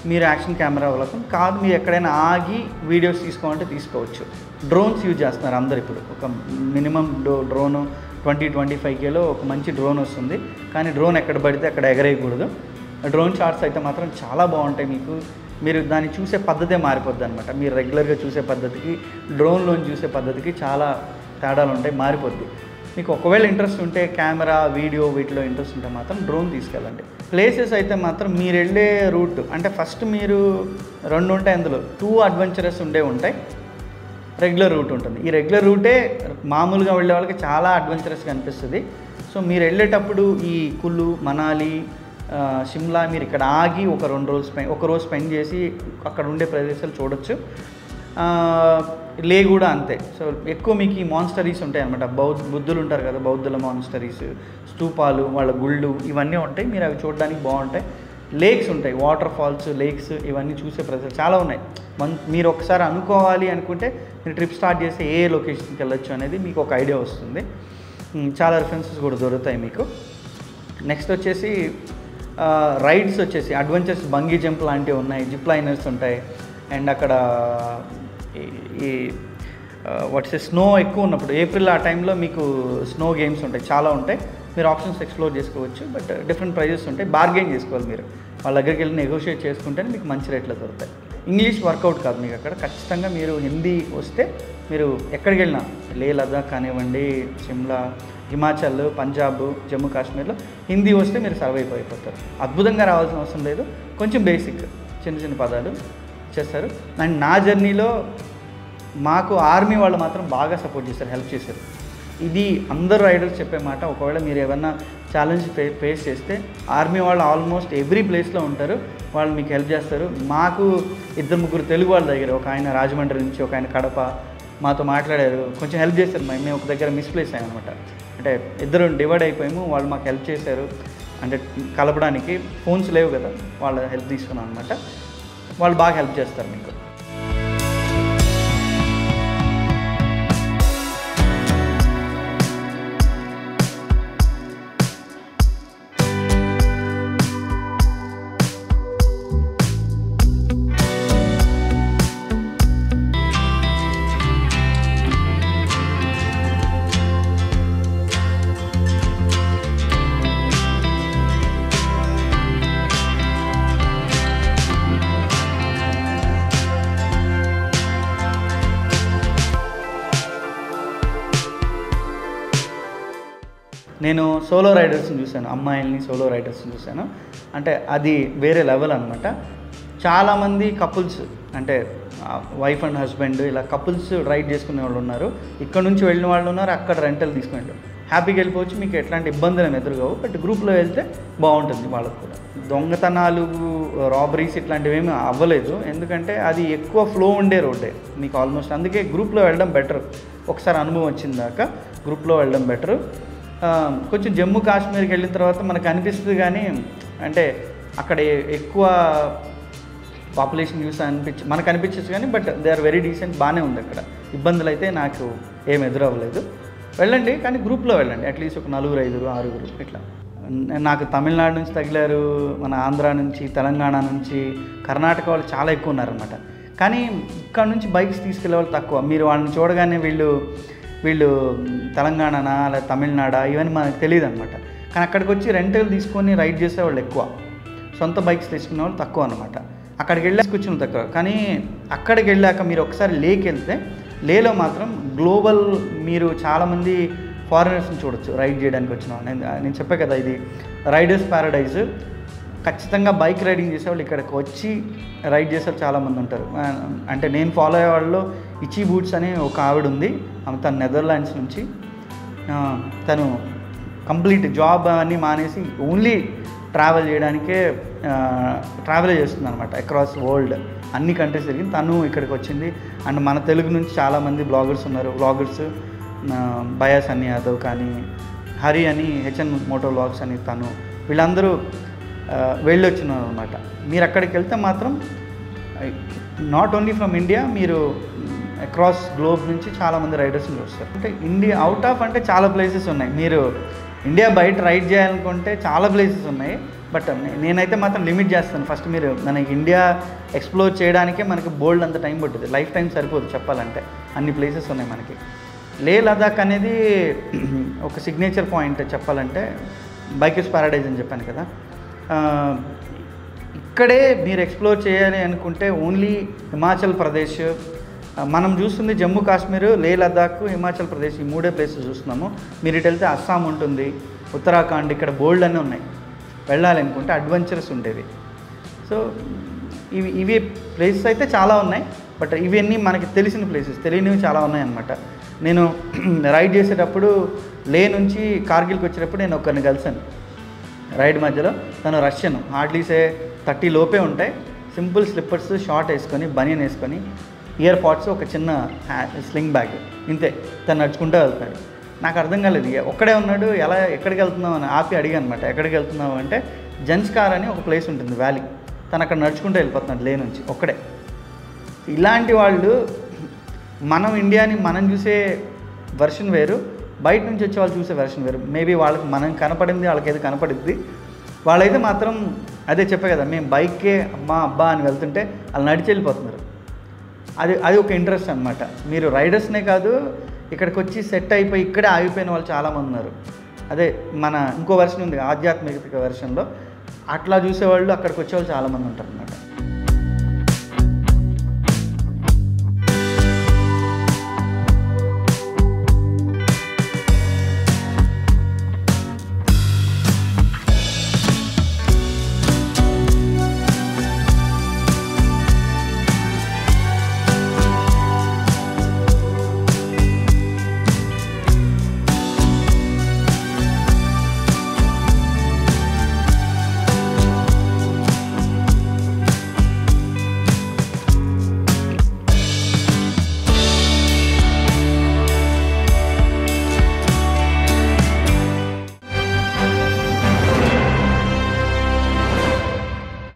మీరు యాక్షన్ కెమెరా వాళ్ళకు కాదు, మీరు ఎక్కడైనా ఆగి వీడియోస్ తీసుకోవాలంటే తీసుకోవచ్చు. డ్రోన్స్ యూజ్ చేస్తున్నారు అందరు ఇప్పుడు. ఒక మినిమం డ్రోను 20-25Kలో ఒక మంచి డ్రోన్ వస్తుంది. కానీ డ్రోన్ ఎక్కడ పడితే అక్కడ ఎగరేయకూడదు. డ్రోన్ షాట్స్ అయితే మాత్రం చాలా బాగుంటాయి. మీరు దాన్ని చూసే పద్ధతే మారిపోద్ది అనమాట. మీరు రెగ్యులర్గా చూసే పద్ధతికి డ్రోన్లోని చూసే పద్ధతికి చాలా తేడాలు ఉంటాయి, మారిపోద్ది. మీకు ఒకవేళ ఇంట్రెస్ట్ ఉంటే, కెమెరా వీడియో వీటిలో ఇంట్రెస్ట్ ఉంటే మాత్రం డ్రోన్ తీసుకెళ్ళండి. ప్లేసెస్ అయితే మాత్రం మీరు వెళ్ళే రూట్ అంటే ఫస్ట్ మీరు 2 ఉంటాయి, అందులో 2 అడ్వెంచరస్ ఉంటాయి, రెగ్యులర్ రూట్ ఉంటుంది. ఈ రెగ్యులర్ రూటే మామూలుగా వెళ్ళే వాళ్ళకి చాలా అడ్వెంచరస్గా అనిపిస్తుంది. సో మీరు వెళ్ళేటప్పుడు ఈ కులు, మనాలి, షిమ్లా మీరు ఇక్కడ ఆగి ఒక రోజు స్పెండ్ చేసి అక్కడ ఉండే ప్రదేశాలు చూడొచ్చు. లే కూడా అంతే. సో ఎక్కువ మీకు ఈ మాన్స్టరీస్ ఉంటాయి అన్నమాట. బుద్ధులు ఉంటారు కదా, బౌద్ధుల మాన్స్టరీస్, స్తూపాలు, వాళ్ళ గుళ్ళు ఇవన్నీ ఉంటాయి. మీరు అవి చూడడానికి బాగుంటాయి. లేక్స్ ఉంటాయి, వాటర్ ఫాల్స్, లేక్స్, ఇవన్నీ చూసే ప్రదేశాలు చాలా ఉన్నాయి. మీరు ఒకసారి అనుకోవాలి అనుకుంటే మీరు ట్రిప్ స్టార్ట్ చేస్తే ఏ లొకేషన్కి వెళ్ళొచ్చు అనేది మీకు ఒక ఐడియా వస్తుంది. చాలా రిఫరెన్సెస్ కూడా దొరుకుతాయి మీకు. నెక్స్ట్ వచ్చేసి రైడ్స్ వచ్చేసి అడ్వెంచర్స్, బంగీ జంప్ లాంటివి ఉన్నాయి, జిప్ లైనర్స్ ఉంటాయి. అండ్ అక్కడ ఈ స్నో ఎక్కువ ఉన్నప్పుడు ఏప్రిల్ ఆ టైంలో మీకు స్నో గేమ్స్ ఉంటాయి, చాలా ఉంటాయి. మీరు ఆప్షన్స్ ఎక్స్ప్లోర్ చేసుకోవచ్చు. బట్ డిఫరెంట్ ప్రైజెస్ ఉంటాయి, బార్గెన్ చేసుకోవాలి. మీరు వాళ్ళ దగ్గరికి వెళ్ళి నెగోషియేట్ చేసుకుంటేనే మీకు మంచి రేట్లో దొరుకుతాయి. ఇంగ్లీష్ వర్కౌట్ కాదు మీకు అక్కడ. ఖచ్చితంగా మీరు హిందీ వస్తే మీరు ఎక్కడికి వెళ్ళినా, లే లదాఖ్ కానివ్వండి, షిమ్లా, హిమాచల్, పంజాబ్, జమ్మూ కాశ్మీర్లో హిందీ వస్తే మీరు సర్వైవ్ అయిపోతారు. అద్భుతంగా రావాల్సిన అవసరం లేదు, కొంచెం బేసిక్ చిన్న చిన్న పదాలు చేస్తారు. అండ్ నా జర్నీలో మాకు ఆర్మీ వాళ్ళు మాత్రం బాగా సపోర్ట్ చేస్తారు, హెల్ప్ చేశారు. ఇది అందరు రైడర్స్ చెప్పే మాట. ఒకవేళ మీరు ఏమన్నా ఛాలెంజ్ ఫేస్ చేస్తే ఆర్మీ వాళ్ళు ఆల్మోస్ట్ ఎవ్రీ ప్లేస్లో ఉంటారు, వాళ్ళు మీకు హెల్ప్ చేస్తారు. మాకు 2-3 తెలుగు వాళ్ళ దగ్గర, ఒక ఆయన రాజమండ్రి నుంచి, ఒక ఆయన కడప, మాతో మాట్లాడారు, కొంచెం హెల్ప్ చేశారు. మేము ఒక దగ్గర మిస్ప్లేస్ అయ్యామన్నమాట. అంటే ఇద్దరు డివైడ్ అయిపోయాము, వాళ్ళు మాకు హెల్ప్ చేశారు. అంటే కలపడానికి ఫోన్స్ లేవు కదా, వాళ్ళ హెల్ప్ తీసుకున్నాను అనమాట. వాళ్ళు బాగా హెల్ప్ చేస్తారు మీకు. నేను సోలో రైడర్స్ని చూశాను, అమ్మాయిల్ని సోలో రైడర్స్ని చూశాను. అంటే అది వేరే లెవెల్ అనమాట. చాలామంది కపుల్స్ అంటే వైఫ్ అండ్ హస్బెండ్ ఇలా కపుల్స్ రైడ్ చేసుకునే వాళ్ళు ఉన్నారు. ఇక్కడ నుంచి వెళ్ళిన వాళ్ళు ఉన్నారు, అక్కడ రెంటల్ తీసుకునే వాళ్ళు. హ్యాపీగా వెళ్ళిపోవచ్చు, మీకు ఎట్లాంటి ఇబ్బందులు ఏమి ఎదురుగావు. బట్ గ్రూప్లో వెళ్తే బాగుంటుంది వాళ్ళకు కూడా. దొంగతనాలు, రాబరీస్ ఇట్లాంటివి ఏమీ అవ్వలేదు, ఎందుకంటే అది ఎక్కువ ఫ్లో ఉండే రోడ్డే మీకు ఆల్మోస్ట్. అందుకే గ్రూప్లో వెళ్ళడం బెటర్. ఒకసారి అనుభవం వచ్చిందాక గ్రూప్లో వెళ్ళడం బెటరు. కొంచెం జమ్మూ కాశ్మీర్కి వెళ్ళిన తర్వాత మనకు అనిపిస్తుంది, కానీ అంటే అక్కడ ఎక్కువ పాపులేషన్ యూస్ మనకు అనిపించచ్చు, కానీ but they are very decent, బాగానే ఉంది అక్కడ. ఇబ్బందులు అయితే నాకు ఏం ఎదురవ్వలేదు. వెళ్ళండి, కానీ గ్రూప్లో వెళ్ళండి. అట్లీస్ట్ ఒక 4, 5, 6 ఇట్లా. నాకు తమిళనాడు నుంచి తగిలారు, మన ఆంధ్ర నుంచి, తెలంగాణ నుంచి, కర్ణాటక వాళ్ళు చాలా ఎక్కువ ఉన్నారనమాట. కానీ ఇక్కడ నుంచి బైక్స్ తీసుకెళ్ళే వాళ్ళు తక్కువ. మీరు వాళ్ళని చూడగానే వీళ్ళు తెలంగాణనా లేదా తమిళనాడా ఇవన్నీ మనకు తెలియదు అనమాట. కానీ అక్కడికి వచ్చి రెంటల్ తీసుకొని రైడ్ చేసేవాళ్ళు ఎక్కువ, సొంత బైక్స్ తీసుకునే వాళ్ళు తక్కువ అనమాట. అక్కడికి వెళ్ళి కూర్చుని తక్కువ. కానీ అక్కడికి వెళ్ళాక మీరు ఒకసారి లేకి వెళ్తే, లేలో మాత్రం గ్లోబల్ మీరు చాలామంది ఫారినర్స్ని చూడొచ్చు రైడ్ చేయడానికి వచ్చిన. నేను చెప్పే కదా, ఇది రైడర్స్ ప్యారడైజ్. ఖచ్చితంగా బైక్ రైడింగ్ చేసేవాళ్ళు ఇక్కడికి వచ్చి రైడ్ చేసేవాళ్ళు చాలామంది ఉంటారు. అంటే నేను ఫాలో అయ్యే వాళ్ళు ఇచీ బూట్స్ అని ఒక ఆవిడ ఉంది, ఆమె తను నెదర్లాండ్స్ నుంచి. తను కంప్లీట్ జాబ్ అన్నీ మానేసి ఓన్లీ ట్రావెల్ చేయడానికే ట్రావెల్ చేస్తుంది అనమాట. అక్రాస్ వరల్డ్ అన్ని కంట్రీస్ తిరిగింది. తను ఇక్కడికి వచ్చింది. అండ్ మన తెలుగు నుంచి చాలామంది బ్లాగర్స్ ఉన్నారు. బ్లాగర్స్ బయాస్ అని యాదవ్ కానీ, హరి అని, హెచ్ఎన్ మోటో వ్లాగ్స్ అని, తను వీళ్ళందరూ వెళ్ళొచ్చినారు అనమాట. మీరు అక్కడికి వెళ్తే మాత్రం నాట్ ఓన్లీ ఫ్రమ్ ఇండియా, మీరు అక్రాస్ గ్లోబ్ నుంచి చాలామంది రైడర్స్ని చూస్తారు. అంటే ఇండియా అవుట్ ఆఫ్ అంటే చాలా ప్లేసెస్ ఉన్నాయి. మీరు ఇండియా బయట రైడ్ చేయాలనుకుంటే చాలా ప్లేసెస్ ఉన్నాయి. బట్ నేనైతే మాత్రం లిమిట్ చేస్తాను. ఫస్ట్ మీరు మనకి ఇండియా ఎక్స్ప్లోర్ చేయడానికే మనకి బోల్డ్ అంత టైం పడుతుంది. లైఫ్ టైం సరిపోదు చెప్పాలంటే, అన్ని ప్లేసెస్ ఉన్నాయి మనకి. లే లదాఖ్ అనేది ఒక సిగ్నేచర్ పాయింట్ చెప్పాలంటే. బైకర్స్ ప్యారడైజ్ అని చెప్పాను కదా, ఇక్కడే మీరు ఎక్స్ప్లోర్ చేయాలి అనుకుంటే ఓన్లీ హిమాచల్ ప్రదేశ్. మనం చూస్తుంది జమ్మూ కాశ్మీర్, లే లదాఖ్, హిమాచల్ ప్రదేశ్, ఈ 3 ప్లేసెస్ చూస్తున్నాము. మీరు ఇటు వెళ్తే అస్సాం ఉంటుంది, ఉత్తరాఖండ్, ఇక్కడ బోల్డ్ అన్నీ ఉన్నాయి. వెళ్ళాలి అనుకుంటే అడ్వెంచరస్ ఉండేవి. సో ఇవి ప్లేసెస్ అయితే చాలా ఉన్నాయి. బట్ ఇవన్నీ మనకి తెలిసిన ప్లేసెస్, తెలియనివి చాలా ఉన్నాయన్నమాట. నేను రైడ్ చేసేటప్పుడు లే నుంచి కార్గిల్కి వచ్చేటప్పుడు నేను ఒకరిని కలిసాను రైడ్ మధ్యలో. తను రష్యన్, హార్డ్లీసే 30 లోపే ఉంటాయి. సింపుల్ స్లిప్పర్స్, షార్ట్ వేసుకొని, బనియన్ వేసుకొని, ఇయర్ పాడ్స్, ఒక చిన్న స్లింగ్ బ్యాగ్, ఇంతే. తను నడుచుకుంటూ వెళ్తాడు. నాకు అర్థం కాలేదు, ఒక్కడే ఉన్నాడు, ఎక్కడికి వెళ్తున్నావు అని ఆపి అడిగాను అనమాట. ఎక్కడికి వెళ్తున్నావు అంటే జన్స్కార్ అని ఒక ప్లేస్ ఉంటుంది, వ్యాలీ. తను అక్కడ నడుచుకుంటూ వెళ్ళిపోతున్నాడు లే నుంచి ఒక్కడే. ఇలాంటి వాళ్ళు, మనం ఇండియాని మనం చూసే వెర్షన్ వేరు, బయట నుంచి వచ్చే వాళ్ళు చూసే వెర్షన్ వేరు. మేబీ వాళ్ళకి మనం కనపడింది, వాళ్ళకి ఏదో కనపడుద్ది. వాళ్ళైతే మాత్రం అదే చెప్పే కదా, మేము బైకే అబ్బా అని వెళ్తుంటే వాళ్ళు నడిచి వెళ్ళిపోతున్నారు. అది ఒక ఇంట్రెస్ట్ అనమాట. మీరు రైడర్స్నే కాదు, ఇక్కడికి వచ్చి సెట్ అయిపోయి ఇక్కడే ఆగిపోయిన వాళ్ళు చాలామంది ఉన్నారు. అదే మన ఇంకో వెర్షన్ ఉంది, ఆధ్యాత్మిక వెర్షన్లో. అట్లా చూసేవాళ్ళు, అక్కడికి వచ్చేవాళ్ళు చాలామంది ఉంటారు అనమాట.